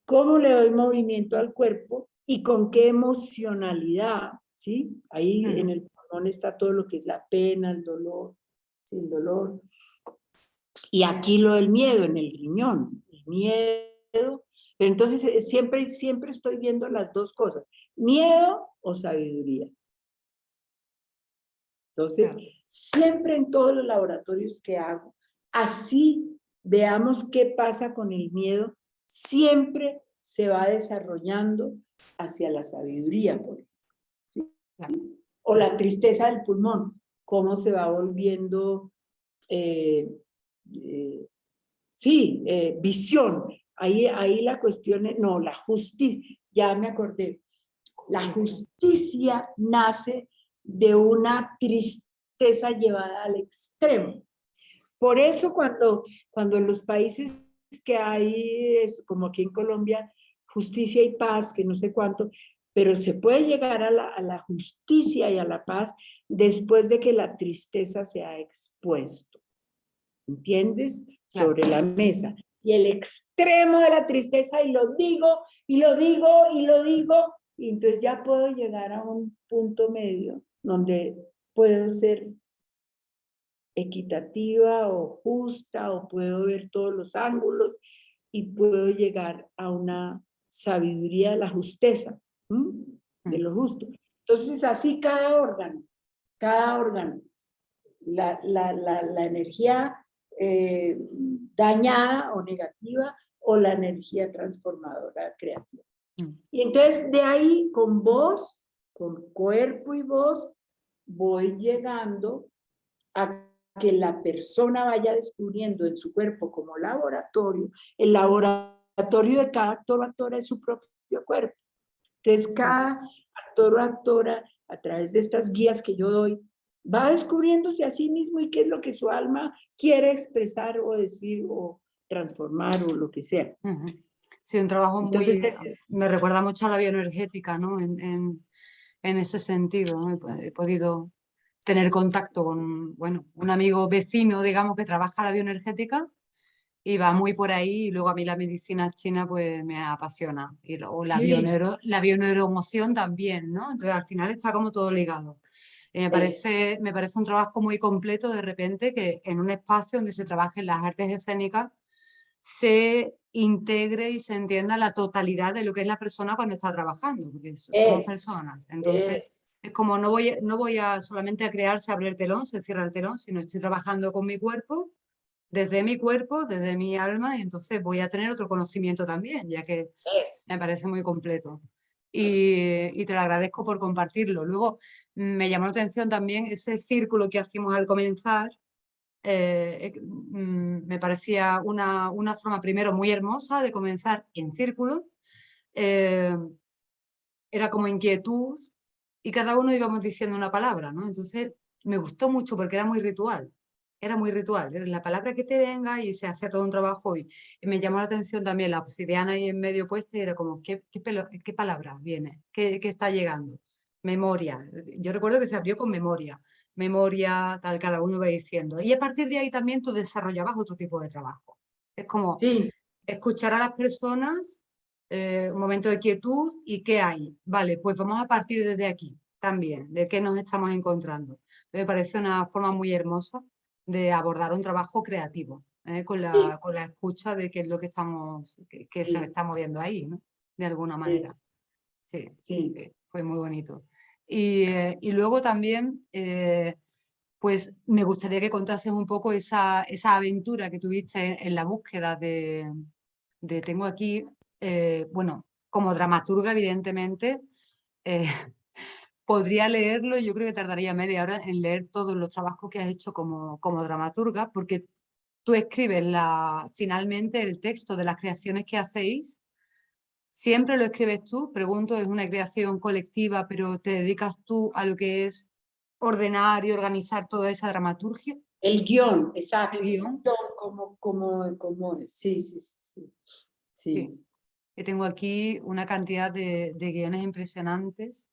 cómo le doy movimiento al cuerpo y con qué emocionalidad, ¿sí? Ahí en el pulmón está todo lo que es la pena, el dolor, ¿sí? El dolor. Y aquí lo del miedo, en el riñón, el miedo. Pero entonces siempre estoy viendo las dos cosas, miedo o sabiduría. Entonces, siempre en todos los laboratorios que hago, así veamos qué pasa con el miedo, siempre se va desarrollando hacia la sabiduría, por ejemplo, ¿sí? O la tristeza del pulmón, cómo se va volviendo, visión. Ahí la cuestión es, no, la justicia, ya me acordé, la justicia nace de una tristeza llevada al extremo. Por eso cuando en los países que hay, como aquí en Colombia, justicia y paz, que no sé cuánto, pero se puede llegar a la justicia y a la paz después de que la tristeza se ha expuesto, ¿entiendes? Sobre la mesa. Y el extremo de la tristeza, y lo digo, y lo digo, y lo digo, y entonces ya puedo llegar a un punto medio donde puedo ser equitativa o justa, o puedo ver todos los ángulos y puedo llegar a una sabiduría de la justeza, de lo justo. Entonces, así cada órgano, la energía dañada o negativa o la energía transformadora creativa. Y entonces de ahí con voz, con cuerpo y voz, voy llegando a que la persona vaya descubriendo en su cuerpo como laboratorio. El laboratorio de cada actor o actora es su propio cuerpo. Entonces cada actor o actora, a través de estas guías que yo doy, va descubriéndose a sí mismo y qué es lo que su alma quiere expresar o decir o transformar o lo que sea. Sí, un trabajo Entonces, me recuerda mucho a la bioenergética, ¿no? En ese sentido, ¿no? He podido tener contacto con, bueno, un amigo vecino, digamos, que trabaja la bioenergética y va muy por ahí, y luego a mí la medicina china pues me apasiona, y luego Sí, la bioneuroemoción también, ¿no? Entonces al final está como todo ligado. eh, Me parece un trabajo muy completo de repente que en un espacio donde se trabajen las artes escénicas se integre y se entienda la totalidad de lo que es la persona cuando está trabajando, porque somos eh, personas. eh, Entonces, es como no voy a solamente a crear, se abre el telón, se cierra el telón, sino estoy trabajando con mi cuerpo, desde mi alma, y entonces voy a tener otro conocimiento también, ya que eso. me parece muy completo. Y te lo agradezco por compartirlo. Luego, me llamó la atención también ese círculo que hacíamos al comenzar, me parecía una forma primero muy hermosa de comenzar en círculo, eh, era como inquietud y cada uno íbamos diciendo una palabra, ¿no? Entonces me gustó mucho porque era muy ritual, era la palabra que te venga y se hacía todo un trabajo y me llamó la atención también la obsidiana ahí en medio puesta y era como, ¿qué palabra viene? ¿Qué está llegando? Memoria, yo recuerdo que se abrió con memoria, tal, cada uno iba diciendo. Y a partir de ahí también tú desarrollabas otro tipo de trabajo. Es como Sí, escuchar a las personas, un momento de quietud y qué hay. Vale, pues vamos a partir desde aquí también, de qué nos estamos encontrando. Me parece una forma muy hermosa de abordar un trabajo creativo, sí, con la escucha de qué es lo que que se sí, está moviendo ahí, ¿no? De alguna sí, manera. Sí, sí. sí, fue muy bonito. Y luego también, pues me gustaría que contases un poco esa aventura que tuviste en la búsqueda tengo aquí, bueno, como dramaturga, evidentemente, eh, podría leerlo y yo creo que tardaría media hora en leer todos los trabajos que has hecho como dramaturga, porque tú escribes finalmente el texto de las creaciones que hacéis. ¿Siempre lo escribes tú? Pregunto, ¿es una creación colectiva, pero te dedicas tú a lo que es ordenar y organizar toda esa dramaturgia, El guión, el exacto. guión? Sí, sí, sí, sí. Sí, Sí, que tengo aquí una cantidad de guiones impresionantes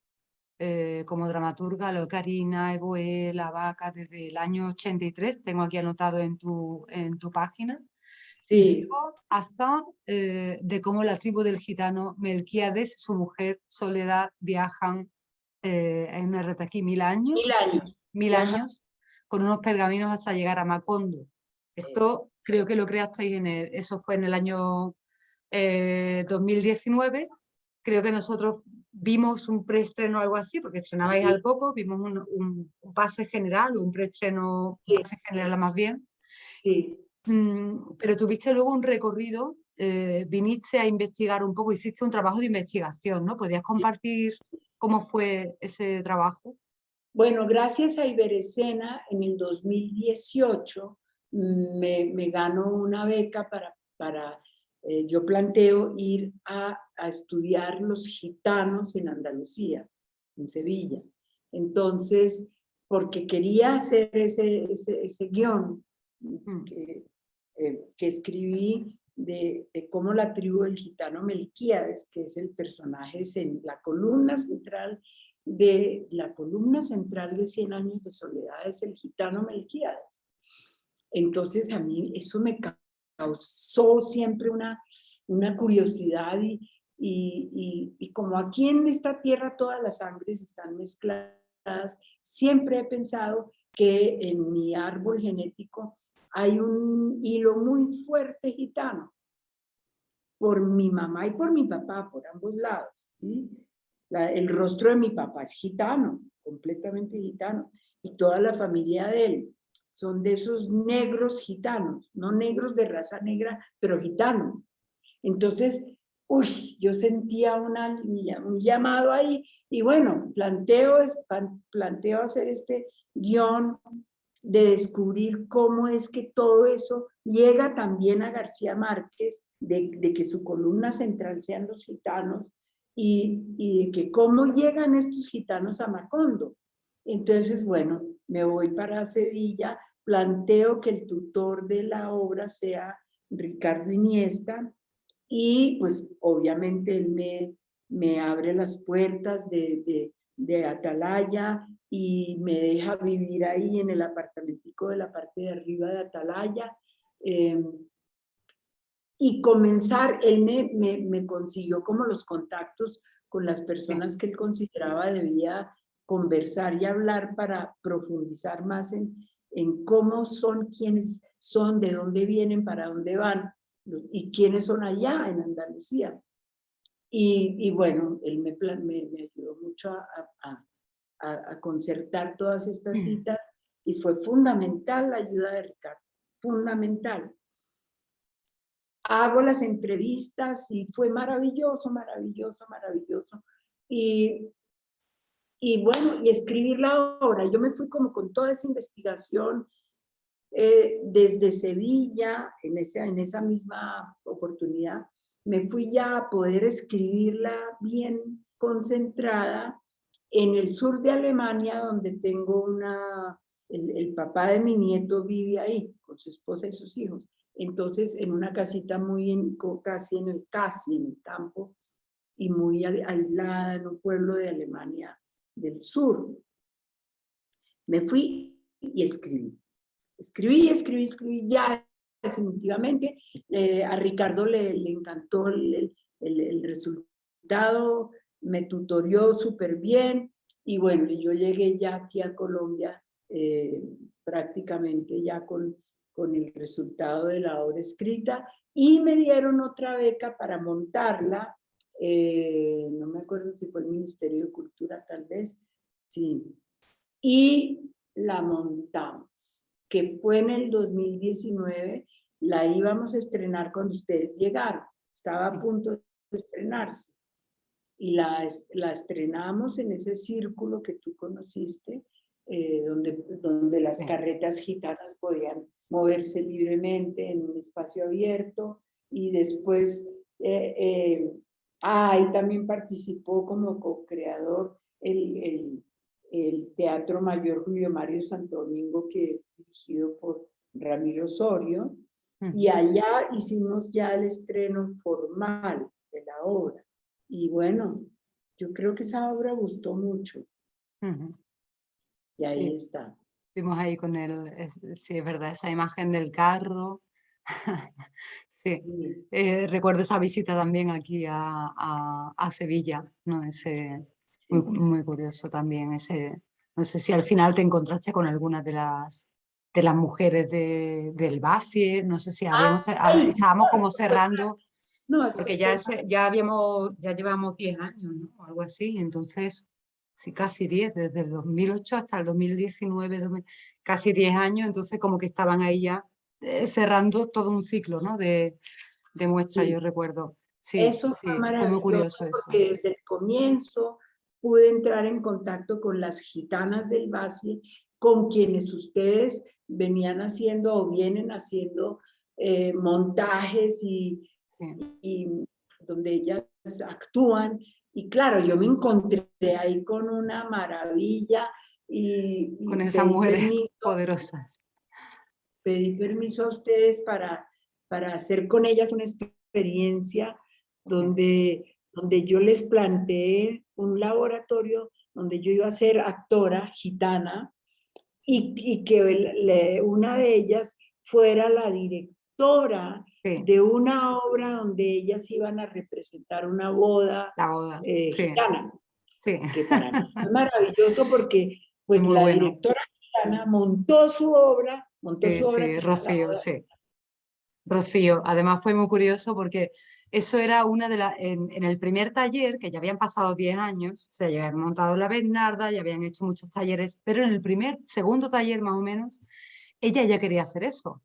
como dramaturga, lo Karina, Eboe, La Vaca, desde el año 83, tengo aquí anotado en tu página, y sí, llego hasta de cómo la tribu del gitano Melquíades y su mujer Soledad viajan en aquí mil años. mil Viaja. años, con unos pergaminos hasta llegar a Macondo. Esto creo que lo creasteis eso fue en el año 2019. Creo que nosotros vimos un preestreno o algo así, porque estrenabais Sí, al poco, vimos un pase general, un preestreno, un sí, pase general más bien. sí. Pero tuviste luego un recorrido, viniste a investigar un poco, hiciste un trabajo de investigación, ¿no? ¿Podrías compartir cómo fue ese trabajo? Bueno, gracias a Iberescena, en el 2018 me ganó una beca yo planteo ir a estudiar los gitanos en Andalucía, en Sevilla. Entonces, porque quería hacer ese guión Mm, que, que escribí de cómo la tribu del gitano Melquíades, que es el personaje, es en la columna central de 100 años de soledad, es el gitano Melquíades. Entonces a mí eso me causó siempre una curiosidad y como aquí en esta tierra todas las sangres están mezcladas, siempre he pensado que en mi árbol genético hay un hilo muy fuerte gitano por mi mamá y por mi papá, por ambos lados. ¿Sí? El rostro de mi papá es gitano, completamente gitano, y toda la familia de él son de esos negros gitanos, no negros de raza negra, pero gitanos. Entonces, uy, yo sentía un llamado ahí y bueno, planteo hacer este guión de descubrir cómo es que todo eso llega también a García Márquez, de que su columna central sean los gitanos y de que cómo llegan estos gitanos a Macondo. Entonces, bueno, me voy para Sevilla, planteo que el tutor de la obra sea Ricardo Iniesta y pues obviamente él me abre las puertas de Atalaya y me deja vivir ahí en el apartamentico de la parte de arriba de Atalaya. y comenzar, él me consiguió como los contactos con las personas que él consideraba debía conversar y hablar para profundizar más en cómo son, quiénes son, de dónde vienen, para dónde van, y quiénes son allá en Andalucía. Y bueno, él me ayudó mucho a concertar todas estas citas y fue fundamental la ayuda de Ricardo, fundamental. Hago las entrevistas y fue maravilloso, maravilloso, maravilloso. Y bueno, y escribir la obra. Yo me fui como con toda esa investigación desde Sevilla, en esa misma oportunidad, me fui ya a poder escribirla bien concentrada en el sur de Alemania, donde tengo el papá de mi nieto vive ahí, con su esposa y sus hijos. Entonces, en una casita casi en el campo, y muy aislada en un pueblo de Alemania del sur. Me fui y escribí. Escribí, ya definitivamente. A Ricardo le encantó el resultado, me tutorió súper bien y bueno, yo llegué ya aquí a Colombia prácticamente ya con el resultado de la obra escrita y me dieron otra beca para montarla. No me acuerdo si fue el Ministerio de Cultura tal vez, sí, y la montamos, que fue en el 2019, la íbamos a estrenar cuando ustedes llegaron, estaba a punto de estrenarse, y la estrenamos en ese círculo que tú conociste, donde las carretas gitanas podían moverse libremente en un espacio abierto, y después, ahí también participó como co-creador el Teatro Mayor Julio Mario Santo Domingo, que es dirigido por Ramiro Osorio, y allá hicimos ya el estreno formal de la obra. Y bueno, yo creo que esa obra gustó mucho. Y ahí está. Vimos ahí con él, sí, es verdad, esa imagen del carro. Sí, recuerdo esa visita también aquí a Sevilla, ¿no? Muy, muy curioso también ese. No sé si al final te encontraste con algunas de las mujeres del BACIE, no sé si estábamos como cerrando, porque ya llevamos 10 años, ¿no? O algo así, entonces sí, casi 10, desde el 2008 hasta el 2019, casi 10 años, entonces como que estaban ahí ya cerrando todo un ciclo, ¿no? de muestra, yo recuerdo. Sí, eso sí, fue fue muy maravilloso curioso eso. porque desde el comienzo pude entrar en contacto con las gitanas del Valle, con quienes ustedes venían haciendo o vienen haciendo montajes y donde ellas actúan. Y claro, yo me encontré ahí con una maravilla y con esas mujeres poderosas. Pedí permiso a ustedes para hacer con ellas una experiencia donde yo les planteé un laboratorio donde yo iba a ser actora gitana y que una de ellas fuera la directora de una obra donde ellas iban a representar una boda, gitana. Sí. Que para mí fue maravilloso porque pues muy la bueno. directora gitana montó su obra Sí, Rocío, sí. Rocío, además fue muy curioso porque eso era una de las, en el primer taller, que ya habían pasado 10 años, o sea, ya habían montado la Bernarda, ya habían hecho muchos talleres, pero en el segundo taller más o menos, ella ya quería hacer eso.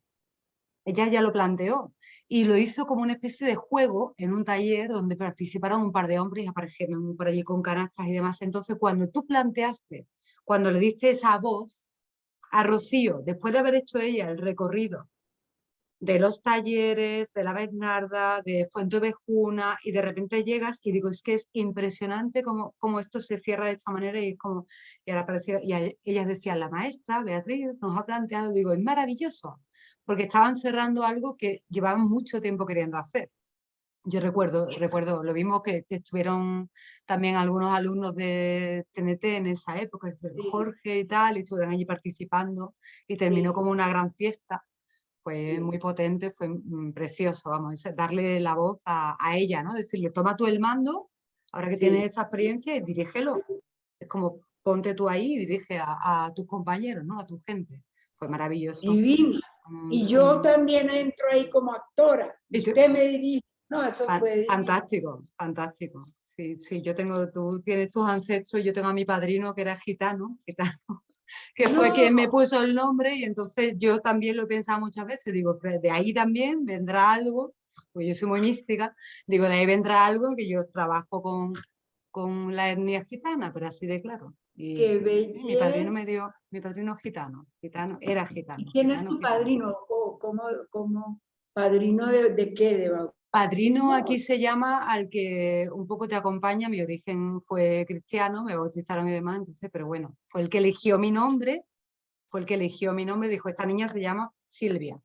Ella ya lo planteó y lo hizo como una especie de juego en un taller donde participaron un par de hombres y aparecieron por allí con canastas y demás. Entonces, cuando tú planteaste, cuando le diste esa voz a Rocío, después de haber hecho ella el recorrido de los talleres, de la Bernarda, de Fuenteovejuna, y de repente llegas y digo, es que es impresionante cómo esto se cierra de esta manera y es como, y ahora apareció, y ellas decían, la maestra Beatriz nos ha planteado, digo, es maravilloso, porque estaban cerrando algo que llevaban mucho tiempo queriendo hacer. Yo recuerdo, lo mismo que estuvieron también algunos alumnos de TNT en esa época, Jorge y tal, y estuvieron allí participando y terminó como una gran fiesta. fue Sí. muy potente, fue precioso, vamos, darle la voz a ella, ¿no? Decirle, toma tú el mando, ahora que tienes Sí. esta experiencia, y dirígelo. Es como, ponte tú ahí y dirige a tus compañeros, ¿no? A tu gente. Fue maravilloso. Divina. Y yo también entro ahí como actora. y te- Usted me dirige. No, eso fue divino. Fantástico, fantástico. Sí, sí, tú tienes tus ancestros, yo tengo a mi padrino que era gitano, que fue quien me No, puso el nombre, y entonces yo también lo he pensado muchas veces, digo, pues de ahí también vendrá algo, pues yo soy muy mística, digo, de ahí vendrá algo que yo trabajo con la etnia gitana, pero así de claro. qué Y mi padrino belleza. mi padrino era ¿Y gitano, quién es gitano, tu gitano. padrino? ¿Cómo padrino de qué? ¿De Padrino bautismo? aquí se llama al que un poco te acompaña. Mi origen fue cristiano, me bautizaron y demás, entonces, pero bueno, fue el que eligió mi nombre, dijo, esta niña se llama Silvia.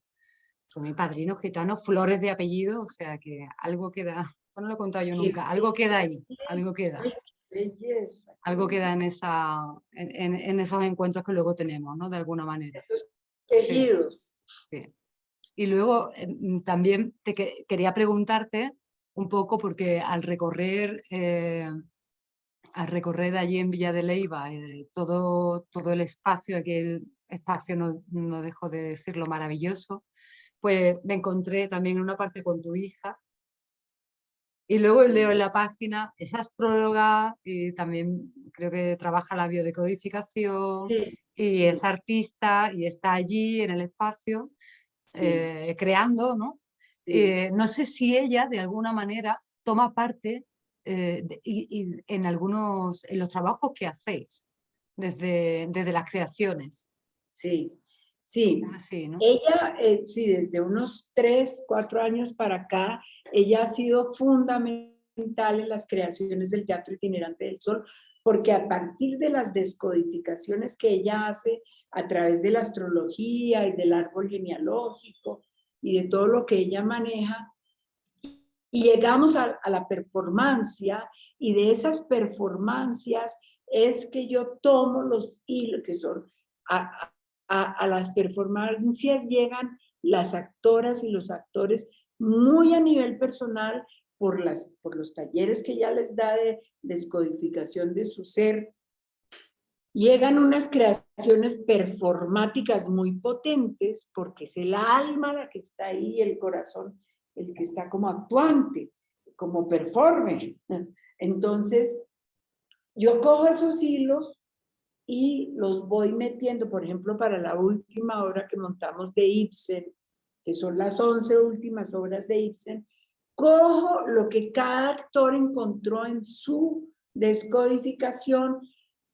Fue mi padrino gitano, Flores de apellido, o sea que algo queda, no lo he contado yo Qué nunca, algo queda ahí, belleza. algo queda. Ay, qué belleza. Qué Algo queda belleza. en esos encuentros que luego tenemos, ¿no? De alguna manera. Esos Sí, tejidos. sí. Y luego también quería preguntarte un poco, porque al recorrer allí en Villa de Leyva todo el espacio, aquel espacio, no dejo de decirlo, maravilloso, pues me encontré también en una parte con tu hija. Y luego leo en la página, es astróloga y también creo que trabaja la biodecodificación Sí, y es sí, artista y está allí en el espacio sí, creando, ¿no? sí. No sé si ella de alguna manera toma parte en los trabajos que hacéis desde las creaciones. Sí, Es sí. así, ¿no? Ella, sí, desde unos 3, 4 años para acá, ella ha sido fundamental en las creaciones del Teatro Itinerante del Sol, porque a partir de las descodificaciones que ella hace a través de la astrología y del árbol genealógico y de todo lo que ella maneja, y llegamos a la performancia, y de esas performancias es que yo tomo los hilos que son a las performancias llegan las actoras y los actores muy a nivel personal por los talleres que ya les da de descodificación de su ser. Llegan unas creaciones performáticas muy potentes porque es el alma la que está ahí, el corazón, el que está como actuante, como performer. Entonces, yo cojo esos hilos y los voy metiendo, por ejemplo, para la última obra que montamos de Ibsen, que son las 11 últimas obras de Ibsen, cojo lo que cada actor encontró en su descodificación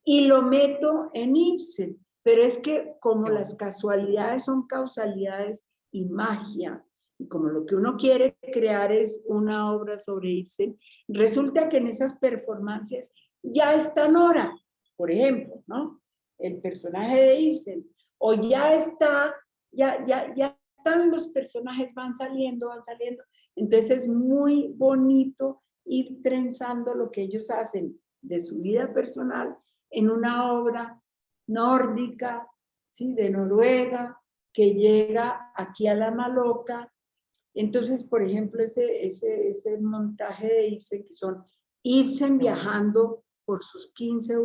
y lo meto en Ibsen. Pero es que como Qué las bueno. casualidades son causalidades y magia, y como lo que uno quiere crear es una obra sobre Ibsen, resulta que en esas performances ya está Nora, por ejemplo, ¿no? El personaje de Ibsen, o ya está, ya están los personajes, van saliendo, van saliendo. Entonces es muy bonito ir trenzando lo que ellos hacen de su vida personal en una obra nórdica, ¿sí? De Noruega, que llega aquí a la Maloca. Entonces, por ejemplo, ese montaje de Ibsen, que son Ibsen Qué bueno. viajando por sus 15,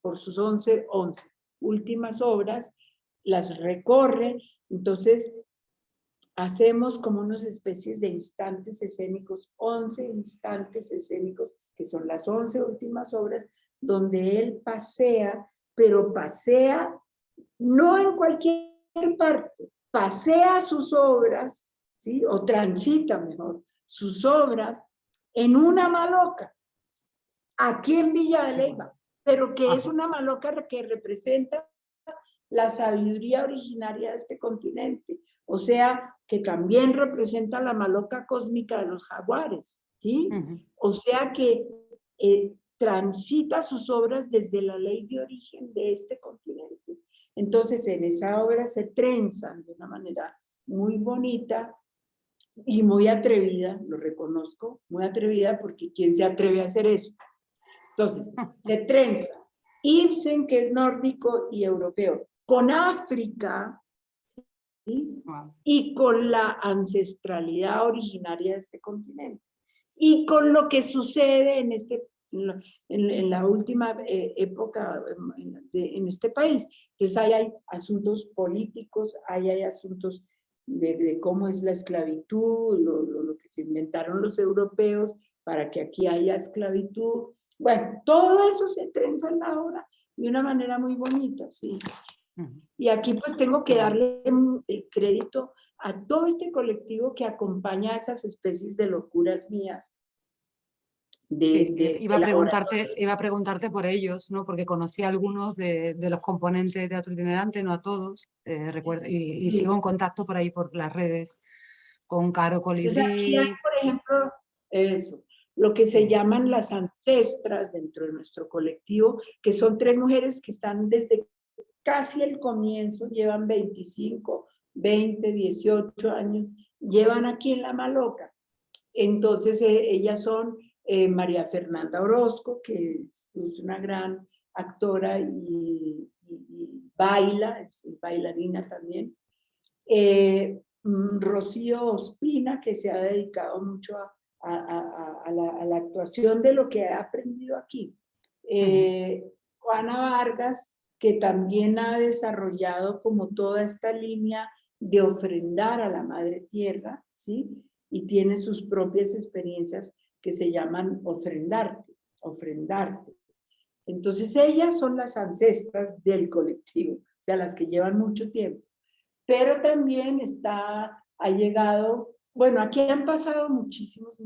por sus 11 últimas obras, las recorre. Entonces, hacemos como unas especies de instantes escénicos, 11 instantes escénicos, que son las 11 últimas obras, donde él pasea, pero pasea no en cualquier parte, pasea sus obras, ¿sí? O transita mejor sus obras en una maloca, aquí en Villa de Qué bueno. Leyva, pero que es Ajá. una maloca que representa la sabiduría originaria de este continente, o sea, que también representa la maloca cósmica de los jaguares, ¿sí? Ujú. O sea que transita sus obras desde la ley de origen de este continente. Entonces, en esa obra se trenzan de una manera muy bonita y muy atrevida, lo reconozco, muy atrevida, porque ¿quién se atreve a hacer eso? Entonces, se trenza Ibsen, que es nórdico y europeo, con África, ¿sí? Wow. Y con la ancestralidad originaria de este continente. Y con lo que sucede en la última época en este país. Entonces hay asuntos políticos, hay asuntos de cómo es la esclavitud, lo que se inventaron los europeos para que aquí haya esclavitud. Bueno, todo eso se trenza en la obra de una manera muy bonita, sí. Y aquí pues tengo que darle el crédito a todo este colectivo que acompaña a esas especies de locuras mías. Iba a preguntarte por ellos, ¿no? Porque conocí a algunos de los componentes de Teatro Itinerante, no a todos, recuerdo, y Sí. sigo en contacto por ahí por las redes con Caro Entonces aquí hay, Colibrí. por ejemplo, eso, lo que se llaman las ancestras dentro de nuestro colectivo, que son 3 mujeres que están desde casi el comienzo, llevan 25, 20, 18 años, llevan aquí en La Maloca. Entonces ellas son María Fernanda Orozco, que es una gran actora y baila, es bailarina también. Rocío Ospina, que se ha dedicado mucho a la actuación de lo que ha aprendido aquí. Juana Vargas, que también ha desarrollado como toda esta línea de ofrendar a la Madre Tierra, ¿sí? Y tiene sus propias experiencias que se llaman ofrendarte. Entonces ellas son las ancestras del colectivo, o sea, las que llevan mucho tiempo. Pero también ha llegado, bueno, aquí han pasado muchísimos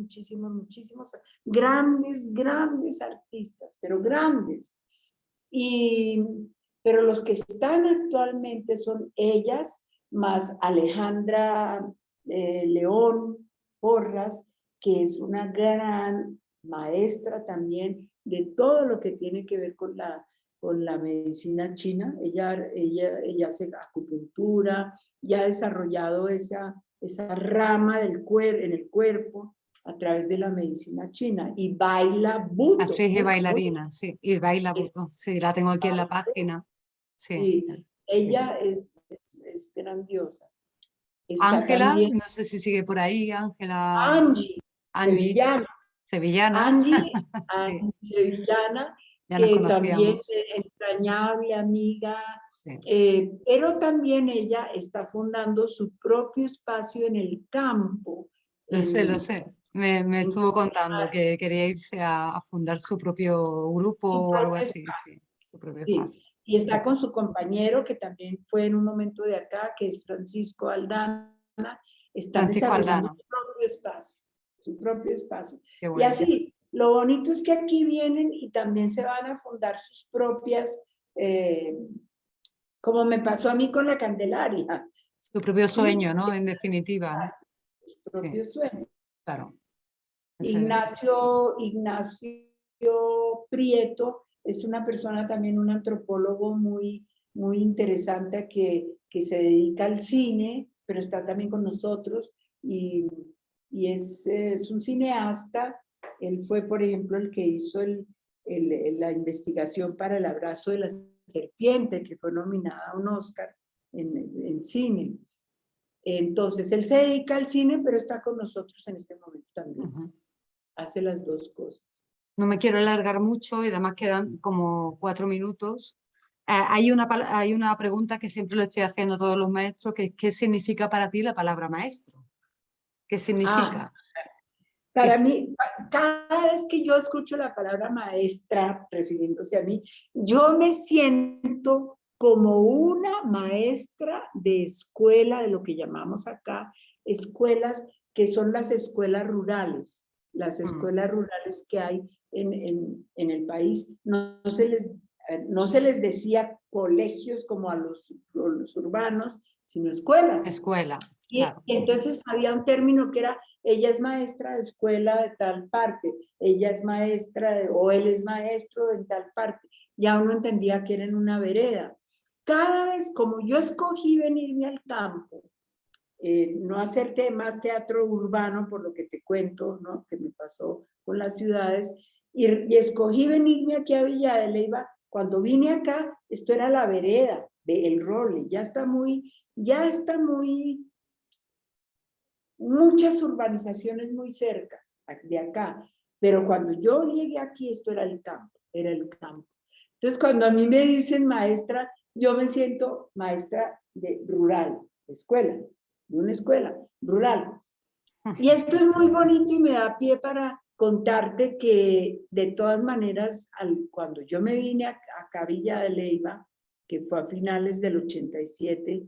grandes artistas, pero grandes. Pero los que están actualmente son ellas, más Alejandra León Porras, que es una gran maestra también de todo lo que tiene que ver con la medicina china. Ella hace acupuntura, ya ha desarrollado esa rama en el cuerpo a través de la medicina china y baila buto. Actriz y bailarina, sí, y baila buto, sí, la tengo aquí en la página. Sí, ella es grandiosa. Está Ángela, también no sé si sigue por ahí, Ángela. Angie, Angie, sevillana. sevillana. Angie, Sí, sevillana, ya nos que también conocíamos. entrañable amiga, Sí. pero también ella está fundando su propio espacio en el campo. Lo sé. Me estuvo contando que quería irse a fundar su propio grupo su o algo propio así, espacio, sí, su propio espacio. sí. Y está Sí. con su compañero, que también fue en un momento de acá, que es Francisco Aldana. Están Francisco desarrollando Aldana, su propio espacio. qué Y bueno. así, lo bonito es que aquí vienen y también se van a fundar sus propias, como me pasó a mí con la Candelaria. Su propio ¿Sí? sueño, ¿no? En definitiva, ¿no? Sus Sí, propios sueños. claro. Ignacio Prieto es una persona también, un antropólogo muy interesante que se dedica al cine, pero está también con nosotros y es un cineasta. Él fue, por ejemplo, el que hizo la investigación para El abrazo de la serpiente, que fue nominada a un Oscar en cine. Entonces, él se dedica al cine, pero está con nosotros en este momento también. Hace las dos cosas. No me quiero alargar mucho y además quedan como 4 minutos. Hay una pregunta que siempre lo estoy haciendo a todos los maestros, que es ¿qué significa para ti la palabra maestro? ¿Qué significa? Para mí, cada vez que yo escucho la palabra maestra, refiriéndose a mí, yo me siento como una maestra de escuela, de lo que llamamos acá, escuelas que son las escuelas rurales. Las escuelas rurales que hay en el país, no se les decía colegios como a los urbanos, sino escuelas. Escuela, Y claro. entonces había un término que era, ella es maestra de escuela de tal parte, ella es maestra o él es maestro en tal parte. Ya uno entendía que era en una vereda. Cada vez, como yo escogí venirme al campo, no hacer más teatro urbano, por lo que te cuento, ¿no? Que me pasó con las ciudades, y escogí venirme aquí a Villa de Leyva. Cuando vine acá, esto era la vereda el role, muchas urbanizaciones muy cerca de acá, pero cuando yo llegué aquí, esto era el campo, era el campo. Entonces, cuando a mí me dicen maestra, yo me siento maestra de rural, de escuela, de una escuela rural. Y esto es muy bonito y me da pie para contarte que de todas maneras, cuando yo me vine acá a Villa de Leyva, que fue a finales del 87,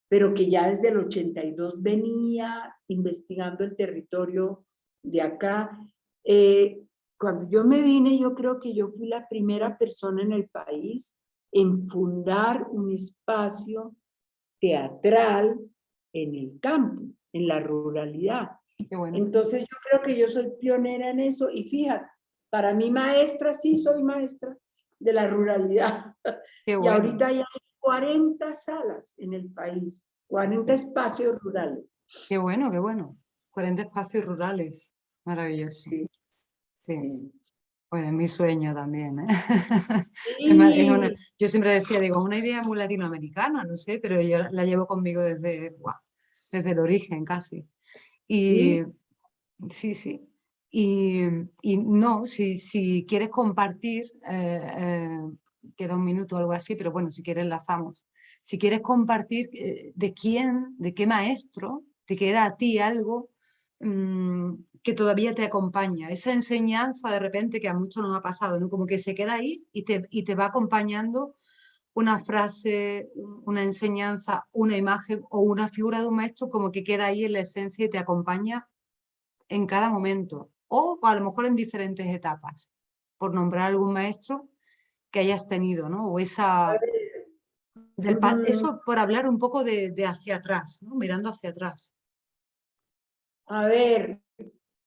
pero que ya desde el 82 venía investigando el territorio de acá. Cuando yo me vine, yo creo que yo fui la primera persona en el país en fundar un espacio teatral en el campo, en la ruralidad. Qué bueno. Entonces yo creo que yo soy pionera en eso y fíjate, para mí maestra, sí soy maestra de la ruralidad. Qué Y bueno. ahorita ya hay 40 salas en el país, 40 espacios rurales. Qué bueno, qué bueno. 40 espacios rurales. Maravilloso. Sí. Sí. Sí. Bueno, es mi sueño también, ¿eh? Sí. Yo siempre decía, digo, es una idea muy latinoamericana, no sé, pero yo la llevo conmigo desde el origen casi. Y Sí. sí, sí. Y no, si quieres compartir, queda un minuto o algo así, pero bueno, si quieres enlazamos. Si quieres compartir de qué maestro te queda a ti algo que todavía te acompaña, esa enseñanza de repente que a muchos nos ha pasado, ¿no? Como que se queda ahí y te va acompañando una frase, una enseñanza, una imagen o una figura de un maestro como que queda ahí en la esencia y te acompaña en cada momento, o a lo mejor en diferentes etapas, por nombrar algún maestro que hayas tenido, ¿no? O eso por hablar un poco de hacia atrás, ¿no? Mirando hacia atrás. A ver,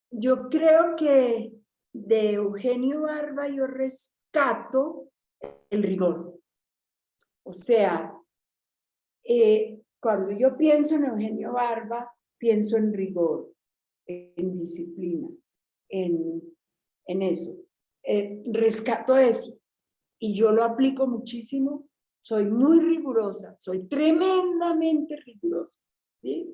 yo creo que de Eugenio Barba yo rescato el rigor. O sea, cuando yo pienso en Eugenio Barba, pienso en rigor, en disciplina, en eso. Rescato eso y yo lo aplico muchísimo. Soy muy rigurosa, soy tremendamente rigurosa. ¿Sí?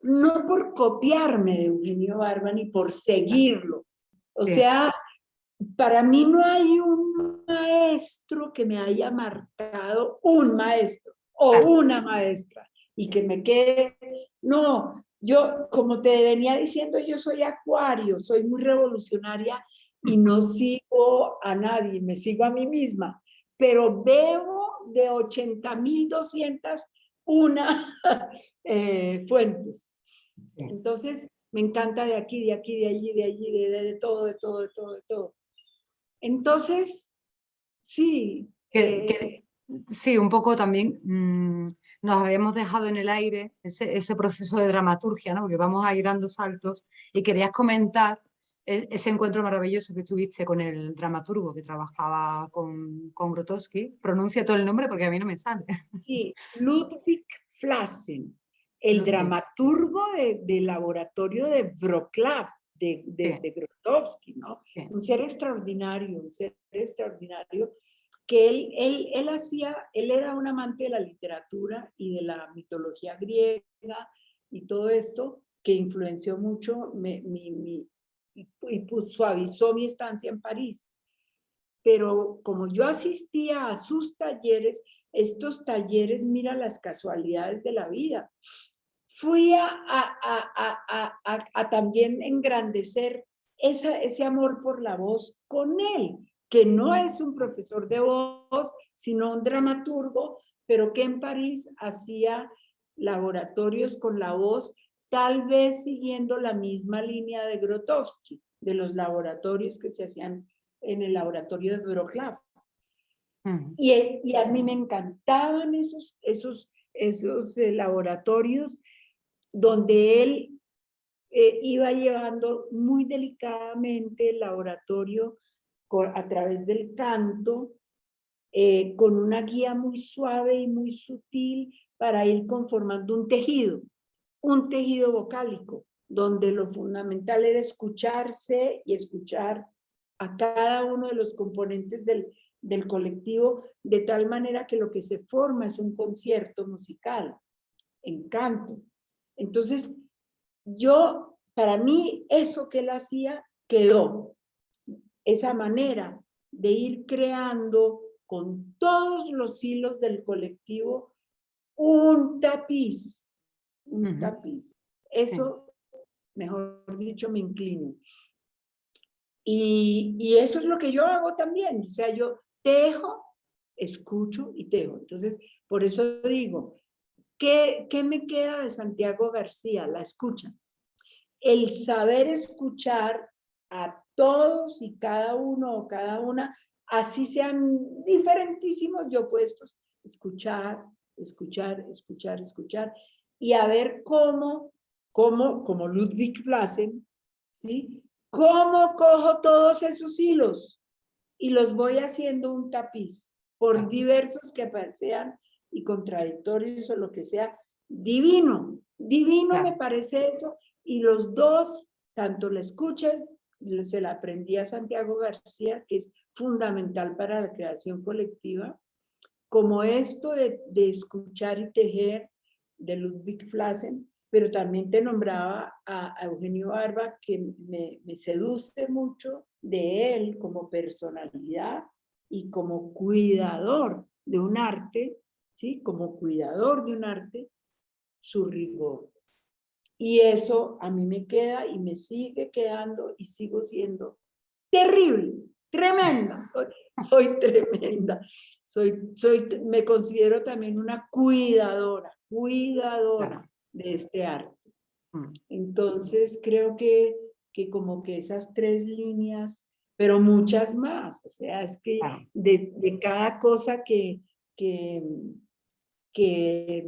No por copiarme de Eugenio Barba ni por seguirlo. O Sí, sea, para mí no hay un maestro que me haya marcado, un maestro o claro. una maestra y que me quede. No, yo, como te venía diciendo, yo soy acuario, soy muy revolucionaria y no sigo a nadie, me sigo a mí misma, pero bebo de 80.200 una fuentes. Sí. Entonces, me encanta de aquí, de aquí, de allí, de allí, de todo, de todo, de todo, de todo. Entonces, sí. Sí, un poco también nos habíamos dejado en el aire ese proceso de dramaturgia, ¿no? Porque vamos a ir dando saltos y querías comentar ese encuentro maravilloso que tuviste con el dramaturgo que trabajaba con Grotowski. Pronuncia todo el nombre porque a mí no me sale. Sí, Ludwig Flassen, el Ludwig. dramaturgo del laboratorio de Wrocław, Sí, de Grotowski, ¿no? sí, Un ser extraordinario, que él era un amante de la literatura y de la mitología griega y todo esto que influenció mucho y suavizó mi estancia en París. Pero como yo asistía a sus talleres, estos talleres, mira las casualidades de la vida. Fui a también engrandecer ese amor por la voz con él, que no es un profesor de voz, sino un dramaturgo, pero que en París hacía laboratorios con la voz, tal vez siguiendo la misma línea de Grotowski, de los laboratorios que se hacían en el laboratorio de Wrocław. Y a mí me encantaban esos laboratorios donde él iba llevando muy delicadamente el laboratorio a través del canto, con una guía muy suave y muy sutil para ir conformando un tejido vocálico, donde lo fundamental era escucharse y escuchar a cada uno de los componentes del colectivo, de tal manera que lo que se forma es un concierto musical, en canto. Entonces, para mí, eso que él hacía quedó. Esa manera de ir creando con todos los hilos del colectivo un tapiz, un tapiz. Eso, mejor dicho, me inclino. Y eso es lo que yo hago también. O sea, yo tejo, escucho y tejo. Entonces, por eso digo, ¿qué me queda de Santiago García? La escucha. El saber escuchar a todos y cada uno o cada una, así sean diferentísimos yo puestos, escuchar, escuchar, escuchar, escuchar, y a ver como Ludwig Blasen, ¿sí? ¿Cómo cojo todos esos hilos y los voy haciendo un tapiz, por diversos que sean y contradictorios o lo que sea? Divino, divino me parece eso. Y los dos, tanto la escuchas, se la aprendí a Santiago García, que es fundamental para la creación colectiva, como esto de escuchar y tejer de Ludwig Blasen, pero también te nombraba a Eugenio Barba, que me seduce mucho de él como personalidad y como cuidador de un arte, ¿sí? Como cuidador de un arte, su rigor. Y eso a mí me queda y me sigue quedando y sigo siendo terrible, tremenda, soy tremenda. Me considero también una cuidadora de este arte. Entonces creo que como que esas tres líneas, pero muchas más, o sea, es que de cada cosa que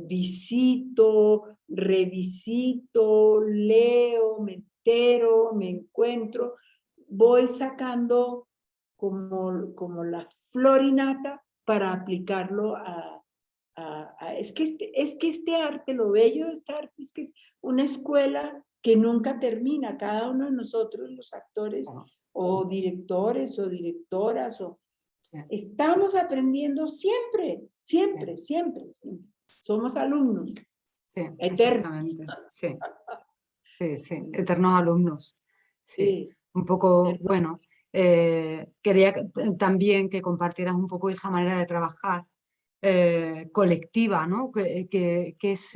visito, revisito, leo, me entero, me encuentro, voy sacando como la florinata para aplicarlo es que este arte, lo bello de este arte es que es una escuela que nunca termina. Cada uno de nosotros, los actores o directores o directoras, estamos aprendiendo siempre, siempre, siempre, siempre. Somos alumnos. Sí, eternos. exactamente. Sí. Sí, sí, eternos alumnos. Sí, Sí. un poco, bueno, quería también que compartieras un poco esa manera de trabajar colectiva, ¿no? ¿Qué es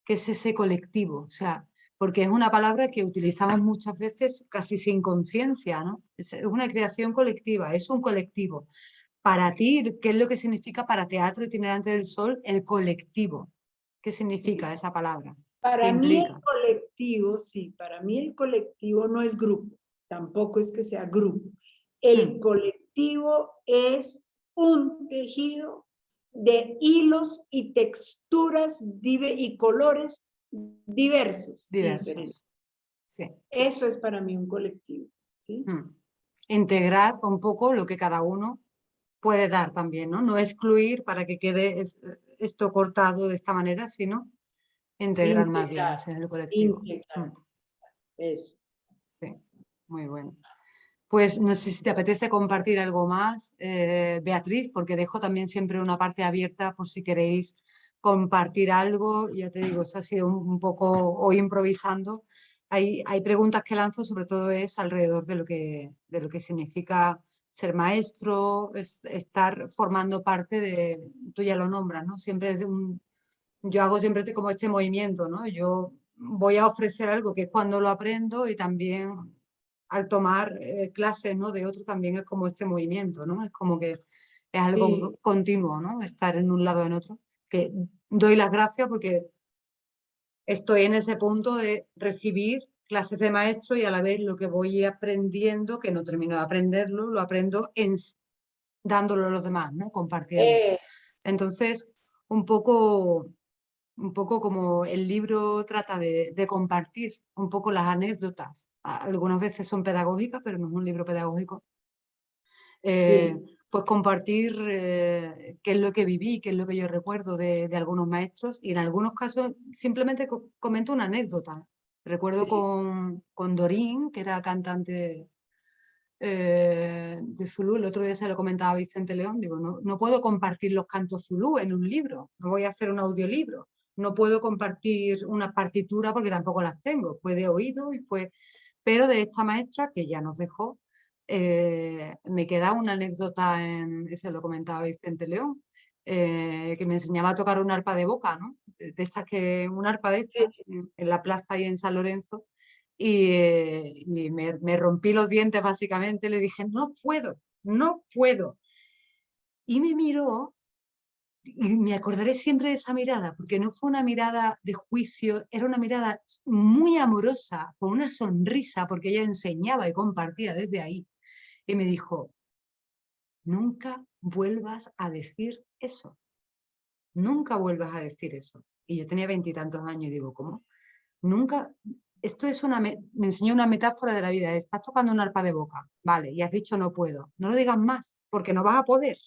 ese colectivo? O sea, porque es una palabra que utilizamos muchas veces casi sin conciencia, ¿no? Es una creación colectiva, es un colectivo. Para ti, ¿qué es lo que significa para Teatro Itinerante del Sol el colectivo? ¿Qué significa esa palabra? ¿Qué Para mí el implica? colectivo, sí, para mí el colectivo no es grupo, tampoco es que sea grupo. El colectivo es un tejido de hilos y texturas y colores diversos y diferentes. Diversos. Sí. Eso es para mí un colectivo, ¿sí? Integrar un poco lo que cada uno puede dar también, ¿no? No excluir para que quede esto cortado de esta manera, sino integrar más bien ese es el colectivo. Integrar. Eso. Sí, muy bueno. Pues no sé si te apetece compartir algo más, Beatriz, porque dejo también siempre una parte abierta por si queréis compartir algo. Ya te digo, esto ha sido un poco hoy improvisando. Hay preguntas que lanzo, sobre todo es alrededor de lo que significa ser maestro, estar formando parte de, tú ya lo nombras, ¿no? Siempre es yo hago siempre como este movimiento, ¿no? Yo voy a ofrecer algo que es cuando lo aprendo y también al tomar clases, ¿no? De otro también es como este movimiento, ¿no? Es como que es algo continuo, ¿no? Estar en un lado o en otro. Que doy las gracias porque estoy en ese punto de recibir clases de maestro y a la vez lo que voy aprendiendo, que no termino de aprenderlo, lo aprendo dándolo a los demás, ¿no? Compartiendo. Entonces, un poco como el libro trata de compartir un poco las anécdotas. Algunas veces son pedagógicas, pero no es un libro pedagógico. Pues compartir qué es lo que viví, qué es lo que yo recuerdo de algunos maestros y en algunos casos simplemente comento una anécdota. Recuerdo con Dorín, que era cantante de Zulú. El otro día se lo comentaba a Vicente León, digo, no puedo compartir los cantos Zulú en un libro, no voy a hacer un audiolibro, no puedo compartir una partitura porque tampoco las tengo, fue de oído pero de esta maestra que ya nos dejó, me queda una anécdota, se lo comentaba Vicente León, que me enseñaba a tocar un arpa de boca, ¿no? Un arpa de estas en la plaza y en San Lorenzo, y me rompí los dientes básicamente, le dije, no puedo, no puedo. Y me miró, y me acordaré siempre de esa mirada, porque no fue una mirada de juicio, era una mirada muy amorosa, con una sonrisa, porque ella enseñaba y compartía desde ahí. Y me dijo, nunca vuelvas a decir eso, nunca vuelvas a decir eso. Y yo tenía 20 y tantos años y digo, ¿cómo? Nunca, esto es me enseñó una metáfora de la vida, estás tocando un arpa de boca, vale, y has dicho no puedo, no lo digas más, porque no vas a poder,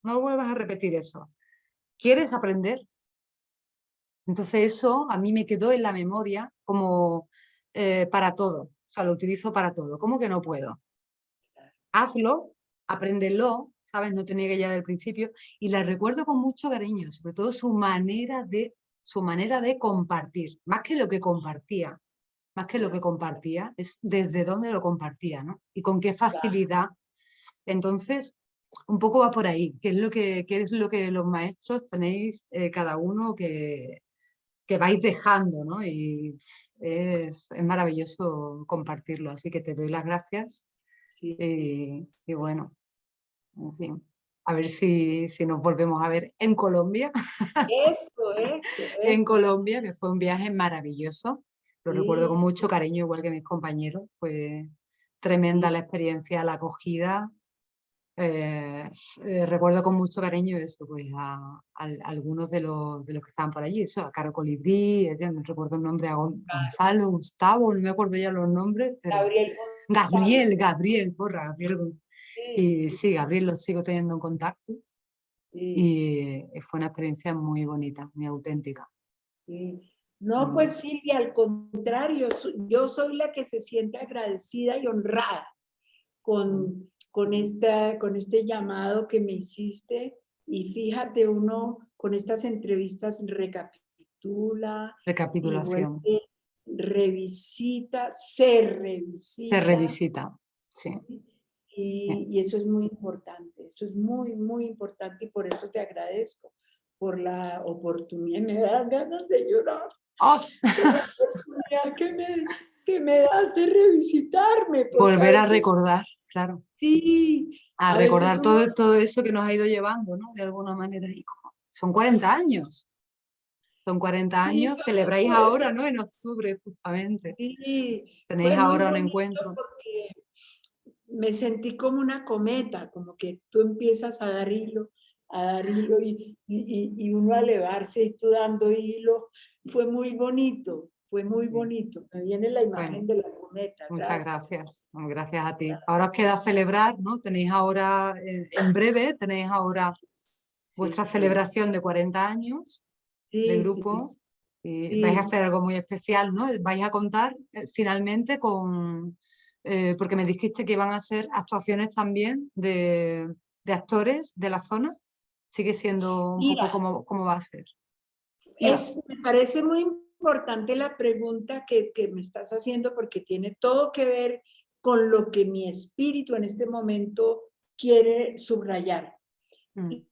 no vuelvas a repetir eso. ¿Quieres aprender? Entonces eso a mí me quedó en la memoria como para todo, o sea, lo utilizo para todo. ¿Cómo que no puedo? Hazlo, apréndelo, ¿sabes? No te niegues ya del principio. Y la recuerdo con mucho cariño, sobre todo su manera de compartir, más que lo que compartía, es desde dónde lo compartía, ¿no? Y con qué facilidad. Entonces, un poco va por ahí, qué es lo que los maestros tenéis cada uno que vais dejando, ¿no? Y es maravilloso compartirlo, así que te doy las gracias. Sí. Y bueno, en fin, a ver si nos volvemos a ver en Colombia. En Colombia, que fue un viaje maravilloso. Lo recuerdo con Sí. mucho cariño, igual que mis compañeros. Fue tremenda la experiencia, la acogida. Recuerdo con mucho cariño eso, pues a algunos de los que estaban por allí, eso, a Caro Colibrí, no recuerdo el nombre, a Gonzalo, Gustavo, no me acuerdo ya los nombres, pero Gabriel González. Gabriel, porra, Gabriel. Y Sí, sí, Gabriel lo sigo teniendo en contacto sí, y fue una experiencia muy bonita, muy auténtica. sí. No, pues Silvia, al contrario, yo soy la que se siente agradecida y honrada con este llamado que me hiciste. Y fíjate, uno con estas entrevistas recapitula y Recapitulación. vuelve, se Se revisita. revisita, sí. Sí. Y eso es muy importante, eso es muy, muy importante y por eso te agradezco por la oportunidad. Me dan ganas de llorar. ¡Oh! Por la oportunidad que me das de revisitarme, porque a Volver a veces, recordar, claro. sí, A a veces recordar uno, todo eso que nos ha ido llevando, ¿no? De alguna manera. Y son 40 años. Son 40 sí, años, celebráis ahora, ¿no? En octubre, justamente. Tenéis fue muy ahora un bonito encuentro. porque me sentí como una cometa, como que tú empiezas a dar hilo y uno a elevarse y tú dando hilo. Fue muy bonito, fue muy bonito. Me viene la imagen Bueno, de la cometa, muchas gracias. gracias. Bueno, gracias a ti. Ahora os queda celebrar, ¿no? Tenéis ahora, en breve, tenéis ahora vuestra Sí, celebración de 40 años de sí, sí, grupo. Y vais a sí. hacer algo muy especial, ¿no? Vais a contar finalmente porque me dijiste que iban a ser actuaciones también de actores de la zona. Sigue siendo un poco Mira, cómo va a ser. Mira, me parece muy importante la pregunta que me estás haciendo porque tiene todo que ver con lo que mi espíritu en este momento quiere subrayar.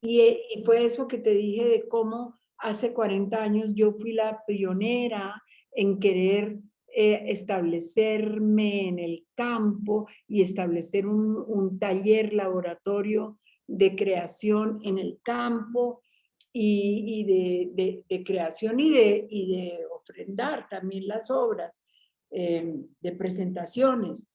Y fue eso que te dije de cómo hace 40 años yo fui la pionera en querer establecerme en el campo y establecer un taller laboratorio de creación en el campo y de creación y de ofrendar también las obras de presentaciones.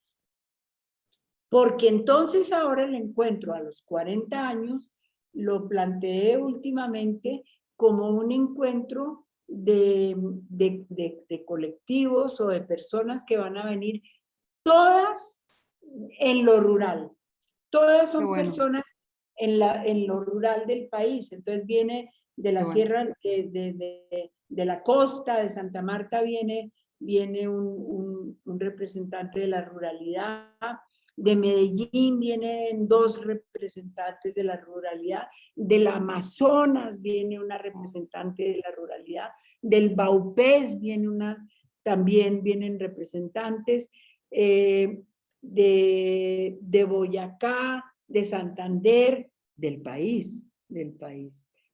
Porque entonces ahora el encuentro a los 40 años lo planteé últimamente como un encuentro de colectivos o de personas que van a venir todas en lo rural. Todas qué son bueno, personas en lo rural del país. Entonces viene de qué la bueno. sierra, de la costa, de Santa Marta, viene un representante de la ruralidad, De Medellín vienen 2 representantes de la ruralidad, del Amazonas viene una representante de la ruralidad, del Baupés también vienen representantes, de Boyacá, de Santander, del país.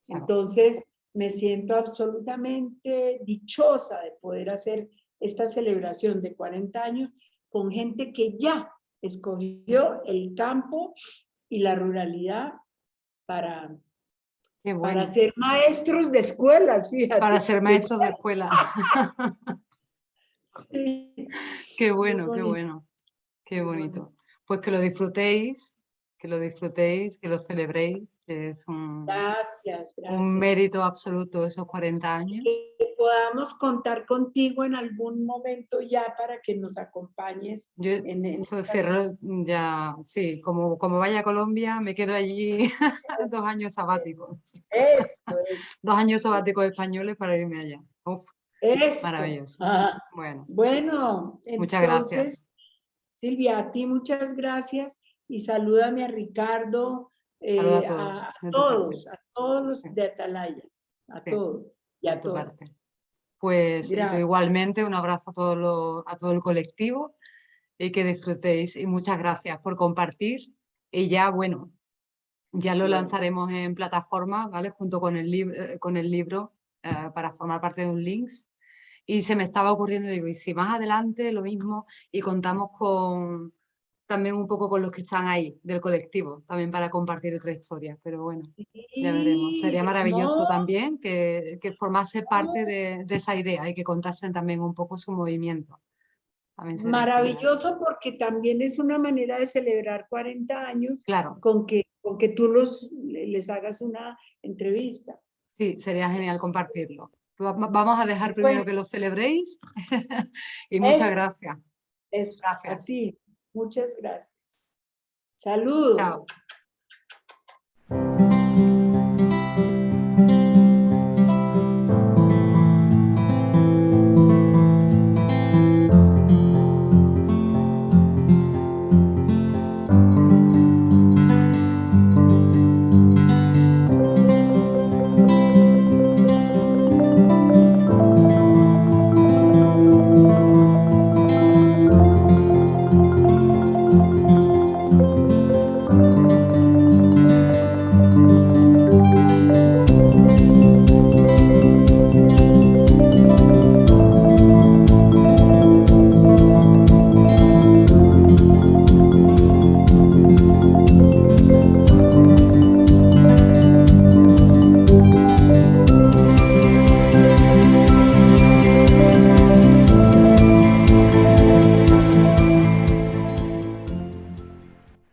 Entonces, me siento absolutamente dichosa de poder hacer esta celebración de 40 años con gente que ya escogió el campo y la ruralidad para ser maestros de escuelas, fíjate. Para ser maestros de escuela. Sí. Qué bueno, qué bueno. Qué bonito. Pues que lo disfrutéis, que lo celebréis, que es Gracias. un mérito absoluto esos 40 años. Que podamos contar contigo en algún momento ya para que nos acompañes. Yo cierro ya, sí, como vaya a Colombia, me quedo allí 2 años sabáticos. Eso es. 2 años sabáticos españoles para irme allá. Uf, maravilloso. Bueno, muchas entonces, gracias. Silvia, a ti muchas gracias y salúdame a Ricardo, a todos los de Atalaya, todos y a todas. Pues igualmente un abrazo a todo el colectivo y que disfrutéis y muchas gracias por compartir y ya bueno, ya lo lanzaremos en plataforma, ¿vale? Junto con el libro para formar parte de un links y se me estaba ocurriendo, digo, y si más adelante lo mismo y contamos también un poco con los que están ahí del colectivo, también para compartir otra historia, pero bueno, ya veremos. Sería maravilloso también que formase parte de esa idea y que contasen también un poco su movimiento. Maravilloso porque también es una manera de celebrar 40 años claro. con que tú les hagas una entrevista. Sí, sería genial compartirlo. Vamos a dejar primero que lo celebréis y muchas gracias. Gracias. A ti, muchas gracias. Saludos. Chao.